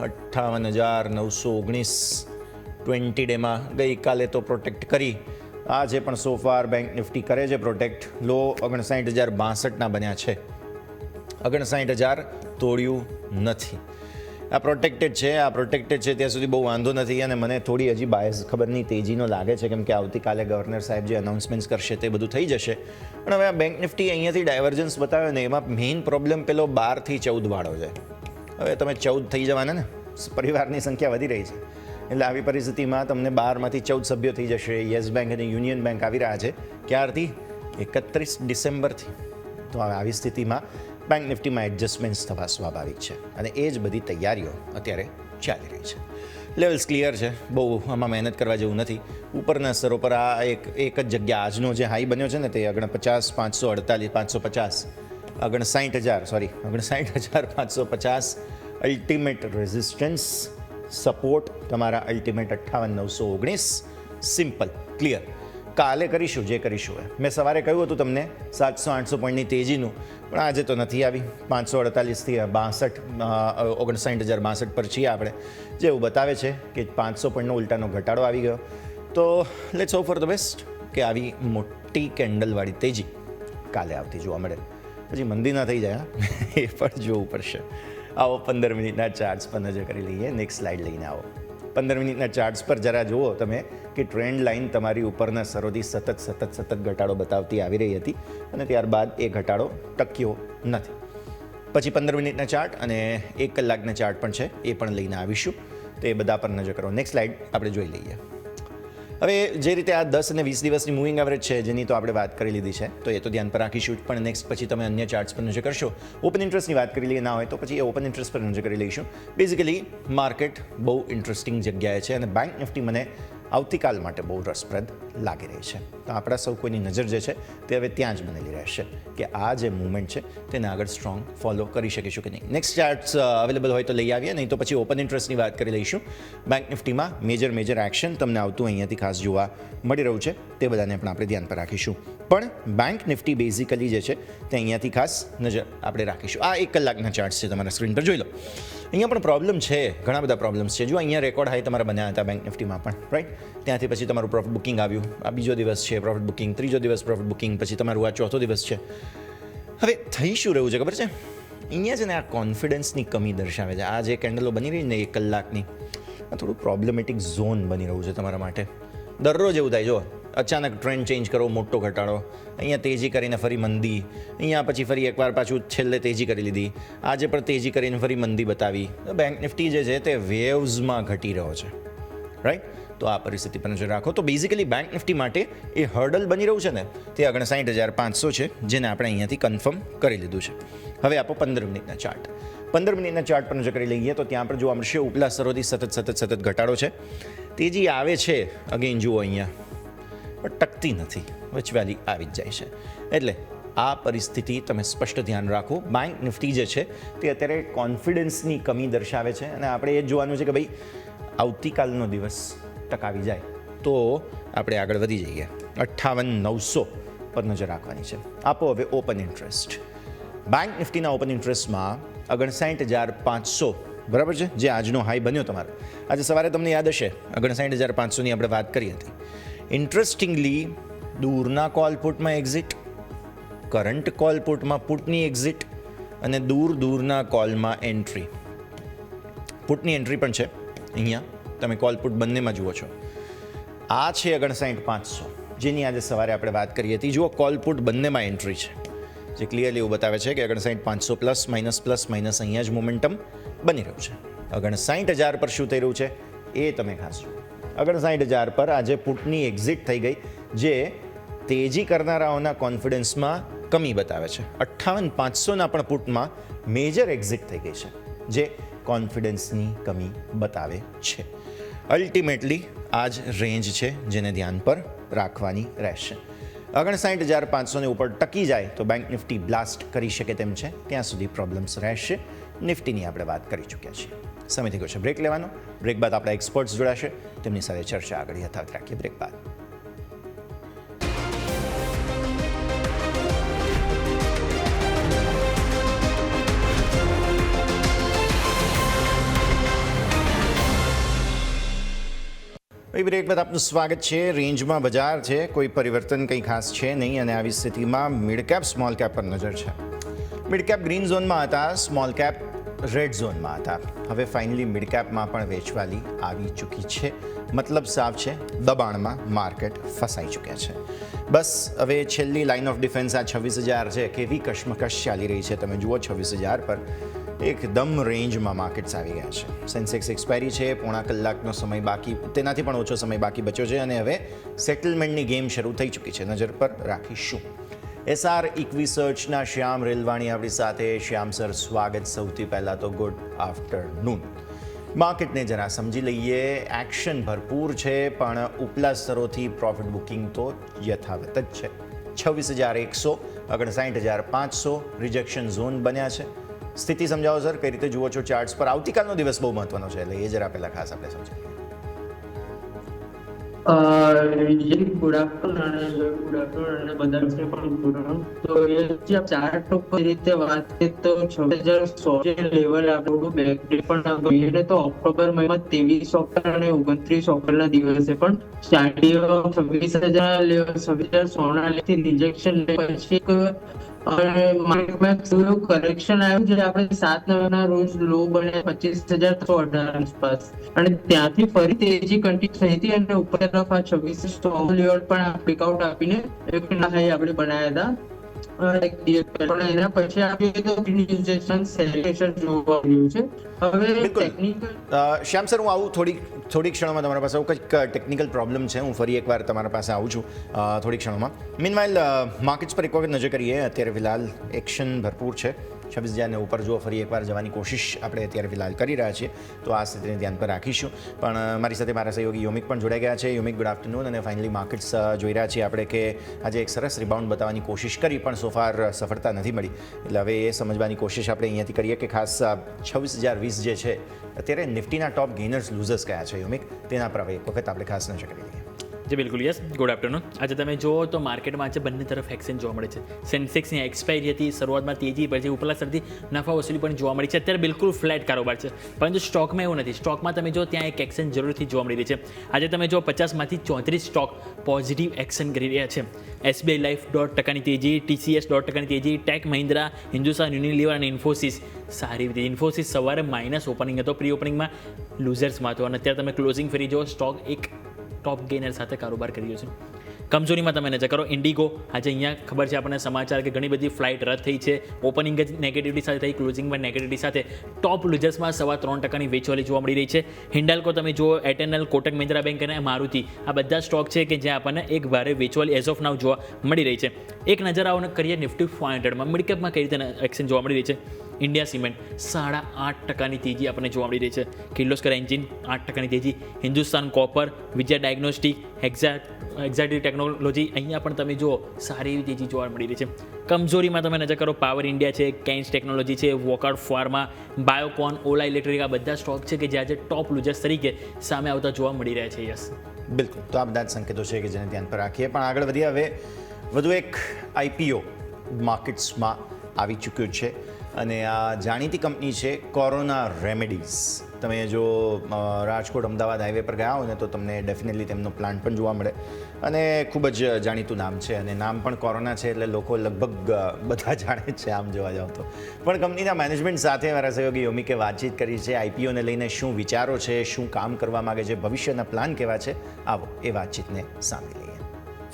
58,919. 20 ડેમાં ગઈકાલે તો પ્રોટેક્ટ કરી, આજે પણ સોફાર બેંક નિફ્ટી કરે છે પ્રોટેક્ટ. લો 59,062ના બન્યા છે. 59,000 તોડ્યું નથી. આ પ્રોટેક્ટેડ છે ત્યાં સુધી બહુ વાંધો નથી અને મને થોડી હજી બાયસ ખબર નહીં તેજીનો લાગે છે, કેમ કે આવતીકાલે ગવર્નર સાહેબ જે અનાઉન્સમેન્ટ્સ કરશે તે બધું થઈ જશે. પણ હવે આ બેંક નિફ્ટી અહીંયાથી ડાયવર્જન્સ બતાવ્યો ને, એમાં મેઇન પ્રોબ્લેમ પેલો 12 થી 14 વાળો છે. હવે તમે 14 થઈ જવાના ને, પરિવારની સંખ્યા વધી રહી છે, એટલે આવી પરિસ્થિતિમાં તમને 12માંથી 14 સભ્યો થઈ જશે. યસ બેંક અને યુનિયન બેંક આવી રહ્યા છે. ક્યારથી? 31 ડિસેમ્બરથી. તો આવી સ્થિતિમાં બેંક નિફ્ટીમાં એડજસ્ટમેન્ટ્સ થવા સ્વાભાવિક છે અને એ જ બધી તૈયારીઓ અત્યારે ચાલી રહી છે. લેવલ્સ ક્લિયર છે, બહુ આમાં મહેનત કરવા જેવું નથી. ઉપરના સ્તરો પર આ એક જ જગ્યા આજનો જે હાઈ બન્યો છે ને તે 49, 548, 550, 59,550 અલ્ટિમેટ રેઝિસ્ટન્સ, સપોર્ટ તમારા અલ્ટિમેટ 58,919. Simple, clear. કાલે કરીશું જે કરીશું એ. મેં સવારે કહ્યું હતું તમને 700-800 પોઈન્ટની તેજીનું, પણ આજે તો નથી આવી. 548 થી 59,062 પર છીએ આપણે, જે એવું બતાવે છે કે 500 પોઈન્ટનો ઉલટાનો ઘટાડો આવી ગયો. તો let's hope for the best કે આવી મોટી કેન્ડલવાળી તેજી કાલે આવતી જોવા મળે. પછી મંદી ના થઈ જાય, એ પણ જોવું પડશે. આવો 15 મિનિટના ચાર્ટ્સ પર નજર કરી લઈએ. નેક્સ્ટ સ્લાઇડ લઈને આવો. 15 મિનિટના ચાર્ટ્સ પર જરા જુઓ તમે કે ટ્રેન્ડ લાઇન તમારી ઉપરના સ્તરોથી સતત ઘટાડો બતાવતી આવી રહી હતી અને ત્યારબાદ એ ઘટાડો ટક્યો નથી. પછી 15 મિનિટના ચાર્ટ અને 1 કલાકના ચાર્ટ પણ છે, એ પણ લઈને આવીશું. તો એ બધા પર નજર કરો. નેક્સ્ટ સ્લાઇડ આપણે જોઈ લઈએ. હવે જે રીતે આ 10 અને 20 દિવસની મૂવિંગ એવરેજ છે જેની તો આપણે વાત કરી લીધી છે, તો એ તો ધ્યાન પર રાખીશું જ. પણ નેક્સ્ટ પછી તમે અન્ય ચાર્ટ્સ પર નજર કરશો. ઓપન ઇન્ટરેસ્ટની વાત કરી લઈએ, ના હોય તો પછી એ ઓપન ઇન્ટરેસ્ટ પર નજર કરી લઈશું. બેઝિકલી માર્કેટ બહુ ઇન્ટરેસ્ટિંગ જગ્યાએ છે અને બેંક નિફ્ટી મને આવતીકાલ માટે બહુ રસપ્રદ લાગી રહી છે. તો આપણા સૌ કોઈની નજર જે છે તે હવે ત્યાં જ બનેલી રહેશે કે આ જે મૂવમેન્ટ છે તેને આગળ સ્ટ્રોંગ ફોલો કરી શકીશું કે નહીં. નેક્સ્ટ ચાર્ટ્સ અવેલેબલ હોય તો લઈ આવીએ, નહીં તો પછી ઓપન ઇન્ટરેસ્ટની વાત કરી લઈશું. બેંક નિફ્ટીમાં મેજર એક્શન તમને આવતું અહીંયાથી ખાસ જોવા મળી રહ્યું છે, તે બધાને પણ આપણે ધ્યાન પર રાખીશું. પણ બેંક નિફ્ટી બેઝિકલી જે છે તે અહીંયાથી ખાસ નજર આપણે રાખીશું. આ 1 કલાકના ચાર્ટ્સ છે, તમારા સ્ક્રીન પર જોઈ લો. અહીંયા પણ પ્રોબ્લેમ છે, ઘણા બધા પ્રોબ્લેમ્સ છે. જો અહીંયા રેકોર્ડ હાઈ તમારા બન્યા હતા બેંક નિફ્ટીમાં પણ, રાઈટ? ત્યાંથી પછી તમારું પ્રોફિટ બુકિંગ આવ્યું. આ બીજો દિવસ છે પ્રોફિટ બુકિંગ, ત્રીજો દિવસ પ્રોફિટ બુકિંગ, પછી તમારું આ ચોથો દિવસ છે. હવે થઈ શું રહ્યું છે ખબર છે? અહીંયા છે ને આ કોન્ફિડન્સની કમી દર્શાવે છે. આ જે કેન્ડલો બની રહી ને 1 કલાકની, આ થોડું પ્રોબ્લેમેટિક ઝોન બની રહ્યું છે તમારા માટે. દરરોજ એવું થાય, જો અચાનક ટ્રેન્ડ ચેન્જ કરો, મોટો ઘટાડો, અહીંયા તેજી કરીને ફરી મંદી, અહીંયા પછી ફરી એકવાર પાછું છેલ્લે તેજી કરી લીધી, આજે પણ તેજી કરીને ફરી મંદી બતાવી. બેંક નિફ્ટી જે છે તે વેવ્સમાં ઘટી રહ્યો છે, રાઈટ? તો આ પરિસ્થિતિ પર નજર રાખો. તો બેઝિકલી બેંક નિફ્ટી માટે એ હર્ડલ બની રહ્યું છે ને તે 59,500 છે, જેને આપણે અહીંયાથી કન્ફર્મ કરી લીધું છે. હવે આપો 15 મિનિટના ચાર્ટ. 15 મિનિટના ચાર્ટ પર નજર કરી લઈએ તો ત્યાં પણ જોવા મળશે ઉપલા સ્તરોથી સતત ઘટાડો છે. તેજી આવે છે, અગેન જુઓ અહીંયા, પણ ટકતી નથી, વચવાલી આવી જ જાય છે. એટલે આ પરિસ્થિતિ તમે સ્પષ્ટ ધ્યાન રાખો. બેંક નિફ્ટી જે છે તે અત્યારે કોન્ફિડન્સની કમી દર્શાવે છે અને આપણે એ જ જોવાનું છે કે ભાઈ આવતીકાલનો દિવસ ટકાવી જાય તો આપણે આગળ વધી જઈએ. 58,900 પર નજર રાખવાની છે. આપો હવે ઓપન ઇન્ટરેસ્ટ. બેંક નિફ્ટીના ઓપન ઇન્ટરેસ્ટમાં 59,500 બરાબર છે, જે આજનો હાઈ બન્યો તમારો. આજે સવારે તમને યાદ હશે 59,500ની આપણે વાત કરી હતી. ઇન્ટરેસ્ટિંગલી દૂરના કોલ પુટમાં એક્ઝિટ, કરંટ કોલ પુટમાં પુટની એક્ઝિટ અને દૂરના કોલમાં એન્ટ્રી. પુટની એન્ટ્રી પણ છે અહીંયા, તમે કોલ પુટ બંનેમાં જુઓ છો. આ છે 59,500, જેની આજે સવારે આપણે વાત કરી હતી. જુઓ કોલ પુટ બંનેમાં એન્ટ્રી છે, જે ક્લિયરલી એવું બતાવે છે કે 59,500 પ્લસ માઇનસ અહીંયા જ મોમેન્ટમ બની રહ્યું છે. 59,000 પર શું થઈ રહ્યું છે એ તમે ખાસ જુઓ. 59,000 પર આજે પુટની એક્ઝિટ થઈ ગઈ, જે તેજી કરનારાઓના કોન્ફિડન્સમાં કમી બતાવે છે. 58,500ના પણ પુટમાં મેજર એક્ઝિટ થઈ ગઈ છે, જે કોન્ફિડન્સની કમી બતાવે છે. અલ્ટિમેટલી આ જ રેન્જ છે જેને ધ્યાન પર રાખવાની રહેશે. 59,500 ઉપર ટકી જાય તો બેંક નિફ્ટી બ્લાસ્ટ કરી શકે તેમ છે, ત્યાં સુધી પ્રોબ્લેમ્સ રહેશે. નિફ્ટીની આપણે વાત કરી ચૂક્યા છીએ. સમય થઈ ગયો છે બ્રેક લેવાનો. બ્રેક બાદ આપણા એક્સપર્ટ્સ જોડાશે, તેમની સાથે ચર્ચા આગળ યથાવત રાખીએ. બ્રેક બાદ બ્રેક બાદ આપનું સ્વાગત છે. રેન્જમાં બજાર છે, કોઈ પરિવર્તન કંઈ ખાસ છે નહીં, અને આવી સ્થિતિમાં મિડ કેપ સ્મોલ કેપ પર નજર છે. મિડ કેપ ગ્રીન ઝોનમાં હતા, સ્મોલ કેપ રેડ ઝોનમાં હતા. હવે ફાઇનલી મિડ કેપમાં પણ વેચવાલી આવી ચૂકી છે. મતલબ સાફ છે, દબાણમાં માર્કેટ ફસાઈ ચૂક્યા છે. બસ હવે છેલ્લી લાઇન ઓફ ડિફેન્સ આ 26,000 છે. કેવી કશમકશ ચાલી રહી છે તમે જુઓ. 26,000 પર એકદમ રેન્જમાં માર્કેટ્સ આવી ગયા છે. સેન્સેક્સ એક્સપાયરી છે, પોણા કલાકનો સમય બાકી, તેનાથી પણ ઓછો સમય બાકી બચ્યો છે, અને હવે સેટલમેન્ટની ગેમ શરૂ થઈ ચૂકી છે. નજર પર રાખીશું. SR ઇક્વિસર્ચના શ્યામ રેલવાણી આપણી સાથે. શ્યામ સર, સ્વાગત. સૌથી પહેલાં તો ગુડ આફ્ટરનૂન. માર્કેટને જરા સમજી લઈએ. એક્શન ભરપૂર છે, પણ ઉપલા સ્તરોથી પ્રોફિટ બુકિંગ તો યથાવત જ છે. 26,100, 59,500 રિજેક્શન ઝોન બન્યા છે. સ્થિતિ સમજાવો સર, કઈ રીતે જુઓ છો ચાર્ટ્સ પર? આવતીકાલનો દિવસ બહુ મહત્વનો છે, એટલે એ જરા પહેલા ખાસ આપણે સમજીએ. ગુડ આફ્ટરનૂન અને બધા પણ. તો એ જે ચાર્ટ ઉપર રીતે વાત કરીએ તો 6,100 જે લેવલ આપણું બેકડે પણ જોઈએ તો ઓક્ટોબર મહિનામાં 23 ઓક્ટોબર અને 29 ઓક્ટોબરના દિવસે પણ સ્ટાર્ટિંગ 26,100 લેથી રિજેક્શન પછી કરેક્શન આવ્યું છે. આપણે 7 નવેમ્બરના રોજ લો બન્યા 25,318 આસપાસ, અને ત્યાંથી ફરી તેજી કન્ટિન્યુ થઈ હતી અને ઉપર તરફ આ 26,100 લેવલ પણ બ્રેકઆઉટ આપીને એક હાઈ આપણે બનાવ્યા હતા. પણ એના પછી આપણે તો સેલિબ્રેશન જોવા મળ્યું છે. હવે ટેકનિકલ શ્યામ સર, હું આવું થોડી ક્ષણોમાં તમારા પાસે. કંઈક ટેકનિકલ પ્રોબ્લેમ છે, હું ફરી એકવાર તમારા પાસે આવું છું થોડી ક્ષણોમાં. મીનવાઇલ માર્કેટ્સ પર એક વખત નજર કરીએ. અત્યારે ફિલહાલ એક્શન ભરપૂર છે. 26,000 ઉપર જો ફરી એકવાર જવાની કોશિશ આપણે અત્યારે ફિલહાલ કરી રહ્યા છીએ, તો આ સ્થિતિને ધ્યાન પર રાખીશું. પણ મારી સાથે મારા સહયોગી યોમિક પણ જોડાઈ ગયા છે. યોમિક, ગુડ આફ્ટરનૂન. અને ફાઇનલી માર્કેટ્સ જોઈ રહ્યા છીએ આપણે કે આજે એક સરસ રિબાઉન્ડ બતાવવાની કોશિશ કરી, પણ સોફાર સફળતા નથી મળી. એટલે હવે એ સમજવાની કોશિશ આપણે અહીંયાથી કરીએ કે ખાસ 26,020 જે છે અત્યારે નિફ્ટીના ટોપ ગેઇનર્સ લૂઝર્સ કયા છે યોમિક, તેના પર હવે એક વખત આપણે ખાસ નજર કરી લઈએ. જી બિલકુલ, યસ. Good afternoon. આજે તમે જુઓ તો માર્કેટમાં આજે બંને તરફ એક્શન જોવા મળે છે. સેન્સેક્સની એક્સપાયરી હતી, શરૂઆતમાં તેજી, પછી ઉપલા સ્તરથી નફા વસૂલી પણ જોવા મળી છે. અત્યારે બિલકુલ ફ્લેટ કારોબાર છે, પરંતુ સ્ટોકમાં એવું નથી. સ્ટોકમાં તમે જો ત્યાં એક એક્શન જરૂરથી જોવા મળી રહી છે. આજે તમે જો 50માંથી 34 સ્ટોક પોઝિટિવ એક્શન કરી રહ્યા છે. SBI લાઈફ 1.5% તેજી, TCS 1.5% તેજી, ટેક મહિન્દ્રા, હિન્દુસ્તાન યુનિલિવર અને ઇન્ફોસિસ સારી રીતે. ઇન્ફોસિસ સવારે માઇનસ ઓપનિંગ હતો, પ્રી ઓપનિંગમાં લૂઝર્સમાં હતો, અને અત્યારે તમે ક્લોઝિંગ ફરી જો સ્ટોક એક ટોપ ગેનર સાથે કારોબાર કરી રહ્યો છે. કમજોરીમાં તમે નજર કરો. ઇન્ડિગો આજે અહીંયા ખબર છે આપણને સમાચાર કે ઘણી બધી ફ્લાઇટ રદ થઈ છે. ઓપનિંગ જ નેગેટિવિટી સાથે થઈ, ક્લોઝિંગમાં નેગેટિવિટી સાથે. ટોપ લૂઝર્સમાં 3% વેચવાલી જોવા મળી રહી છે. હિન્ડાલ્કો તમે જુઓ, એટેનલ, કોટક મહિન્દ્રા બેંક અને મારુતિ, આ બધા સ્ટોક છે કે જ્યાં આપણને એક ભારે વેચવાલી એઝ ઓફ નાઉ જોવા મળી રહી છે. એક નજર આવો કરીએ નિફ્ટી 500માં મિડકેપમાં કઈ રીતે એક્શન જોવા મળી રહી છે. ઇન્ડિયા સિમેન્ટ 8.5% તેજી આપણને જોવા મળી રહી છે. કિર્લોસ્કર એન્જિન 8% તેજી, હિન્દુસ્તાન કોપર, વિજય ડાયગ્નોસ્ટિક, એક્ઝાક્ટલી ટેકનોલોજી, અહીંયા પણ તમે જુઓ સારી એવી તેજી જોવા મળી રહી છે. કમજોરીમાં તમે નજર કરો, પાવર ઇન્ડિયા છે, કેન્સ ટેકનોલોજી છે, વોકઆઉટ ફાર્મા, બાયોકોન, ઓલા ઇલેક્ટ્રિક, આ બધા સ્ટોક છે કે જે આજે ટોપ લૂઝર્સ તરીકે સામે આવતા જોવા મળી રહ્યા છે. યસ. બિલકુલ, તો આ બધા જ સંકેતો છે કે જેને ધ્યાન પર રાખીએ. પણ આગળ વધીએ, હવે વધુ એક IPO માર્કેટ્સમાં આવી ચૂક્યું છે અને આ જાણીતી કંપની છે કોરોના રેમેડીઝ. તમે જો રાજકોટ અમદાવાદ હાઈવે પર ગયા હો ને તો તમને ડેફિનેટલી તેમનો પ્લાન્ટ પણ જોવા મળે અને ખૂબ જ જાણીતું નામ છે અને નામ પણ કોરોના છે એટલે લોકો લગભગ બધા જાણે જ છે આમ જોવા જાઓ તો. પણ કંપનીના મેનેજમેન્ટ સાથે મારા સહયોગી યોમિકે વાતચીત કરી છે. IPOને લઈને શું વિચારો છે, શું કામ કરવા માગે છે, ભવિષ્યના પ્લાન કેવા છે, આવો એ વાતચીતને સાંભળી લઈએ.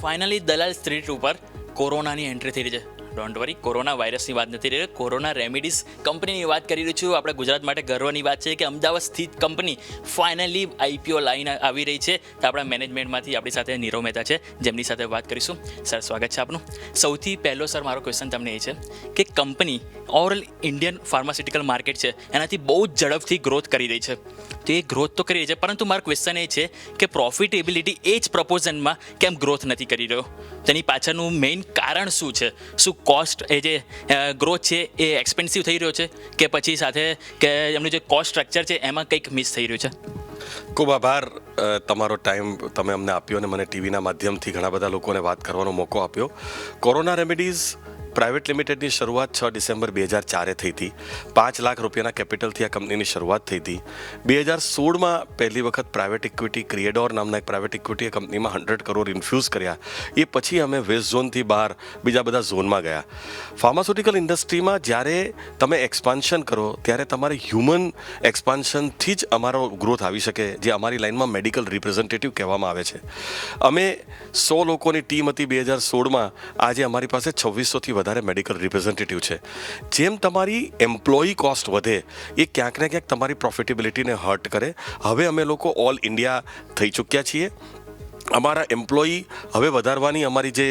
ફાઇનલી દલાલ સ્ટ્રીટ ઉપર કોરોનાની એન્ટ્રી થઈ રહી છે. ડોન્ટ વરી, કોરોના વાયરસની વાત નથી રહી, કોરોના રેમેડીઝ કંપનીની વાત કરી રહી છું. આપણે ગુજરાત માટે ગર્વની વાત છે કે અમદાવાદ સ્થિત કંપની ફાઇનલી IPO લાઈન આવી રહી છે. તો આપણા મેનેજમેન્ટમાંથી આપણી સાથે નીરવ મહેતા છે, જેમની સાથે વાત કરીશું. સર, સ્વાગત છે આપનું. સૌથી પહેલો સર મારો ક્વેશ્ચન તમને એ છે કે company overall Indian pharmaceutical market છે એનાથી બહુ જ ઝડપથી ગ્રોથ કરી રહી છે. તો એ ગ્રોથ તો કરી રહી છે, પરંતુ મારો ક્વેશ્ચન એ છે કે પ્રોફિટેબિલિટી એ જ પ્રપોઝનમાં કેમ ગ્રોથ નથી કરી રહ્યો? તેની પાછળનું મેઇન કારણ શું છે? શું કોસ્ટ એ જે ગ્રોથ છે એ એક્સપેન્સિવ થઈ રહ્યો છે કે પછી સાથે કે એમનું જે કોસ્ટ સ્ટ્રક્ચર છે એમાં કંઈક મિસ થઈ રહ્યું છે? ખૂબ આભાર તમારો ટાઈમ તમે અમને આપ્યો અને મને ટીવીના માધ્યમથી ઘણા બધા લોકોને વાત કરવાનો મોકો આપ્યો. કોરોના રેમેડીઝ પ્રાઇવેટ લિમિટેડની શરૂઆત 6 ડિસેમ્બર 2004 થઈ હતી. 5 લાખ રૂપિયાના કેપિટલથી આ કંપનીની શરૂઆત થઈ હતી. 2016માં પહેલી વખત પ્રાઇવેટ ઇક્વિટી ક્રિએડોર નામના એક પ્રાઇવેટ ઇક્વિટીએ કંપનીમાં 100 કરોડ ઇન્ફ્યુઝ કર્યા. એ પછી અમે વેસ્ટ ઝોનથી બહાર બીજા બધા ઝોનમાં ગયા. ફાર્માસ્યુટિકલ ઇન્ડસ્ટ્રીમાં જ્યારે તમે એક્સપાન્શન કરો ત્યારે તમારે હ્યુમન એક્સપાન્શનથી જ અમારો ગ્રોથ આવી શકે, જે અમારી લાઇનમાં મેડિકલ રિપ્રેઝેન્ટેટિવ કહેવામાં આવે છે. અમે 100 લોકોની ટીમ હતી 2016માં. આજે અમારી પાસે 2600થી વધારે મેડિકલ રિપ્રેઝેન્ટેટિવ છે. જેમ તમારી એમ્પ્લોયી કોસ્ટ વધે એ ક્યાંક ને ક્યાંક તમારી પ્રોફિટેબિલિટીને હર્ટ કરે. હવે અમે લોકો ઓલ ઇન્ડિયા થઈ ચૂક્યા છીએ. અમારા એમ્પ્લોયી હવે વધારવાની અમારી જે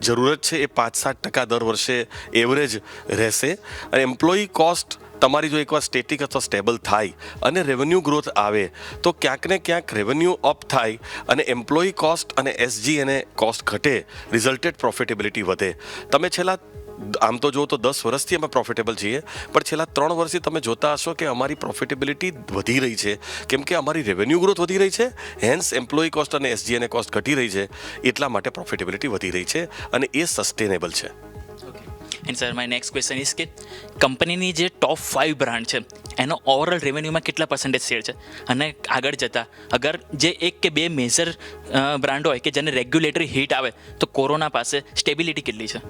જરૂરત છે એ 5-7% દર વર્ષે એવરેજ રહેશે. અને એમ્પ્લોયી કોસ્ટ તમારી જો એકવાર સ્ટેટિક અથવા સ્ટેબલ થાય અને રેવન્યુ ગ્રોથ આવે તો ક્યાંક ને ક્યાંક રેવન્યુ અપ થાય અને એમ્પ્લોયી કોસ્ટ અને SG&A કોસ્ટ ઘટે, રિઝલ્ટેડ પ્રોફિટેબિલિટી વધે. તમે છેલ્લા આમ તો જો તો 10 વર્ષથી અમે પ્રોફિટેબલ છીએ, પણ છેલ્લા 3 વર્ષથી તમે જોતા હશો કે અમારી પ્રોફિટેબિલિટી વધી રહી છે, કેમ કે અમારી રેવન્યુ ગ્રોથ વધી રહી છે, હેન્સ એમ્પ્લોયી કોસ્ટ અને SG&A કોસ્ટ ઘટી રહી છે. એટલા માટે પ્રોફિટેબિલિટી વધી રહી છે અને એ સસ્ટેનેબલ છે. And sir, my next question is કે કંપનીની જે ટોપ 5 બ્રાન્ડ છે એનો ઓવરઓલ રેવન્યુમાં કેટલા % શેર છે? અને આગળ જતાં અગર જે 1 કે 2 મેજર બ્રાન્ડ હોય કે જેને રેગ્યુલેટરી હિટ આવે તો કોરોના પાસે સ્ટેબિલિટી કેટલી છે?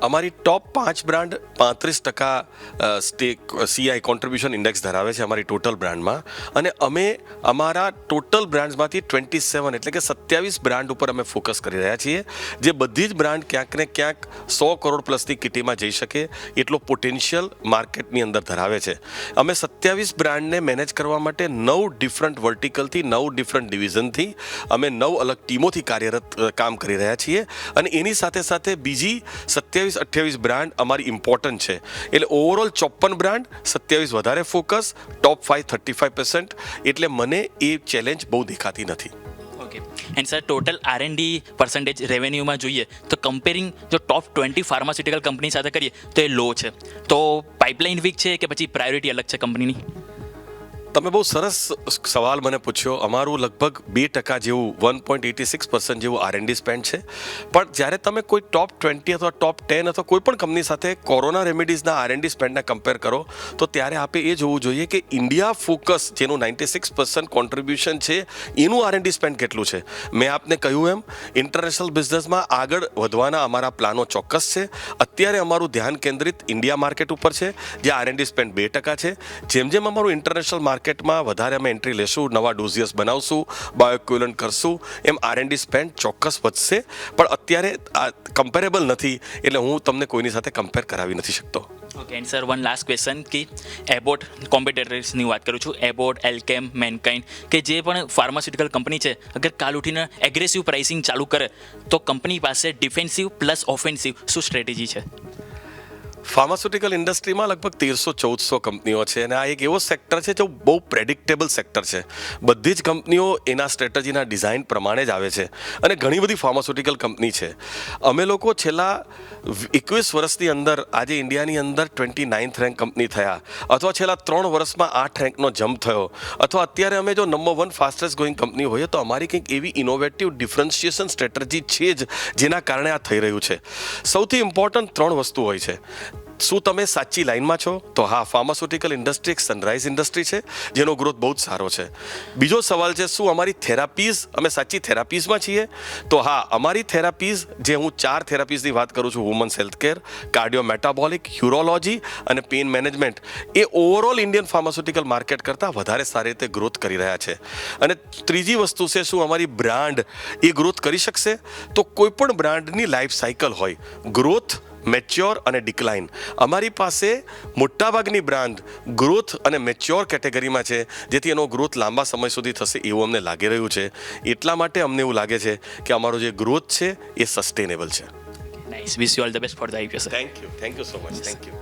અમારી ટોપ 5 brand 35% stack CI contribution index ધરાવે છે અમારી ટોટલ બ્રાન્ડમાં. અને અમે અમારા ટોટલ બ્રાન્ડ્સમાંથી 27 એટલે કે 27 બ્રાન્ડ ઉપર અમે ફોકસ કરી રહ્યા છીએ, જે બધી જ બ્રાન્ડ ક્યાંક ને ક્યાંક 100 કરોડ પ્લસની કિટીમાં જઈ શકે એટલો પોટેન્શિયલ માર્કેટની અંદર ધરાવે છે. અમે 27 બ્રાન્ડને મેનેજ કરવા માટે 9 ડિફરન્ટ વર્ટિકલથી 9 ડિફરન્ટ ડિવિઝનથી અમે 9 અલગ ટીમોથી કાર્યરત કામ કરી રહ્યા છીએ. અને એની સાથે સાથે બીજી 27-28 બ્રાન્ડ અમારી ઇમ્પોર્ટન્ટ છે. એટલે ઓવરઓલ 54 બ્રાન્ડ, 27 વધારે ફોકસ, ટોપ 5 35%. એટલે મને એ ચેલેન્જ બહુ દેખાતી નથી. Okay. And sir, total R&D percentage રેવન્યુમાં જોઈએ તો કમ્પેરિંગ જો ટોપ 20 ફાર્માસ્યુટિકલ કંપની સાથે કરીએ તો એ લો છે. તો પાઇપલાઇન વીક છે કે પછી પ્રાયોરિટી અલગ છે કંપનીની? તમે બહુ સરસ સવાલ મને પૂછ્યો. અમારું લગભગ 2% જેવું 1.86% જેવું R&D સ્પેન્ડ છે. પણ જ્યારે તમે કોઈ ટોપ 20 અથવા ટોપ 10 અથવા કોઈ પણ કંપની સાથે કોરોના રેમેડીઝના R&D સ્પેન્ડને કમ્પેર કરો તો ત્યારે આપણે એ જોવું જોઈએ કે ઇન્ડિયા ફોકસ જેનું 96% કોન્ટ્રીબ્યુશન છે એનું R&D સ્પેન્ડ કેટલું છે. મેં આપને કહ્યું એમ ઇન્ટરનેશનલ બિઝનેસમાં આગળ વધવાના અમારા પ્લાનો ચોક્કસ છે. અત્યારે અમારું ધ્યાન કેન્દ્રિત ઇન્ડિયા માર્કેટ ઉપર છે, જ્યાં R&D સ્પેન્ડ 2% છે. જેમ જેમ અમારું ઇન્ટરનેશનલ માર્કેટમાં વધારે અમે એન્ટ્રી લેશું, નવા ડોઝિયસ બનાવશું, બાયોક્યુલન્ટ કરશું, એમ R&D સ્પેન્ડ ચોક્કસ વધશે. પણ અત્યારે આ કમ્પેરેબલ નથી એટલે હું તમને કોઈની સાથે કમ્પેર કરાવી નથી શકતો. Okay. And sir, one last question કે એબોટ કોમ્પિટિટર્સની વાત કરું છું, એબોટ, એલ્કેમ, મેનકાઇન્ડ કે જે પણ ફાર્માસ્યુટિકલ કંપની છે, અગર કાલ ઉઠીને એગ્રેસિવ પ્રાઇસિંગ ચાલુ કરે તો કંપની પાસે ડિફેન્સિવ પ્લસ ઓફેન્સિવ શું સ્ટ્રેટેજી છે? ફાર્માસ્યુટિકલ ઇન્ડસ્ટ્રીમાં લગભગ 1300-1400 કંપનીઓ છે અને આ એક એવો સેક્ટર છે જે બહુ પ્રેડિક્ટેબલ સેક્ટર છે. બધી જ કંપનીઓ એના સ્ટ્રેટેજીના ડિઝાઇન પ્રમાણે જ આવે છે અને ઘણી બધી ફાર્માસ્યુટિકલ કંપની છે. અમે લોકો છેલ્લા 21 વર્ષની અંદર આજે ઇન્ડિયાની અંદર 29th રેન્ક કંપની થયા, અથવા છેલ્લા 3 વર્ષમાં 8 રેન્કનો જમ્પ થયો, અથવા અત્યારે અમે જો નંબર 1 ફાસ્ટેસ્ટ ગ્રોઈંગ કંપની હોઈએ તો અમારી કંઈક એવી ઇનોવેટિવ ડિફરન્શિએશન સ્ટ્રેટેજી છે જ જેના કારણે આ થઈ રહ્યું છે. સૌથી ઇમ્પોર્ટન્ટ 3 વસ્તુ હોય છે. શું તમે સાચી લાઇનમાં છો? તો હા, ફાર્માસ્યુટિકલ ઇન્ડસ્ટ્રી એક સનરાઇઝ ઇન્ડસ્ટ્રી છે જેનો ગ્રોથ બહુ જ સારો છે. બીજો સવાલ છે, શું અમારી થેરાપીઝ, અમે સાચી થેરાપીઝમાં છીએ? તો હા, અમારી થેરાપીઝ, જે હું 4 થેરાપીઝની વાત કરું છું, women's health care, cardio metabolic, urology અને પેઇન મેનેજમેન્ટ, એ ઓવરઓલ ઇન્ડિયન ફાર્માસ્યુટિકલ માર્કેટ કરતાં વધારે સારી રીતે ગ્રોથ કરી રહ્યા છે. અને ત્રીજી વસ્તુ છે, શું અમારી બ્રાન્ડ એ ગ્રોથ કરી શકશે? તો કોઈ પણ બ્રાન્ડની લાઈફ સાયકલ હોય, ગ્રોથ, મેચ્યોર અને ડિક્લાઇન. અમારી પાસે મોટાભાગની બ્રાન્ડ ગ્રોથ અને મેચ્યોર કેટેગરીમાં છે, જેથી એનો ગ્રોથ લાંબા સમય સુધી થશે એવું અમને લાગી રહ્યું છે. એટલા માટે અમને એવું લાગે છે કે અમારો જે ગ્રોથ છે એ સસ્ટેનેબલ છે. Nice. Wish you all the best for the IPO, sir. Thank you so much. Thank you.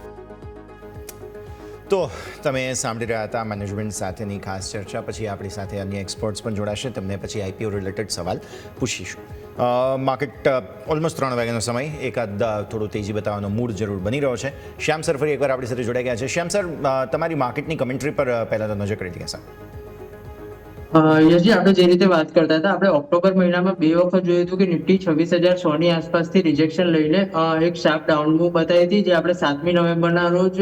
તો તમે સાંભળી રહ્યા હતા મેનેજમેન્ટ સાથેની ખાસ ચર્ચા. પછી આપણી સાથે અન્ય એક્સપર્ટ્સ પણ જોડાશે, તેમને પછી IPO રિલેટેડ સવાલ પૂછીશું. માર્કેટ ઓલમોસ્ટ 3 વાગ્યાનો સમય, એકાદ થોડું તેજી બતાવવાનો મૂડ જરૂર બની રહ્યો છે. શ્યામ સર ફરી એકવાર આપણી સાથે જોડાઈ ગયા છે. શ્યામ સર, તમારી માર્કેટની કમેન્ટ્રી પર પહેલાં તો નજર કરી લઈએ સર. યશજી, આપણે જે રીતે વાત કરતા હતા, આપણે ઓક્ટોબર મહિનામાં 2 વખત જોયું હતું કે નિફ્ટી 26,100 ની આસપાસથી રિજેક્શન લઈને એક શાર્પ ડાઉન મૂવ બતાવી હતી, જે આપણે 7મી નવેમ્બરના રોજ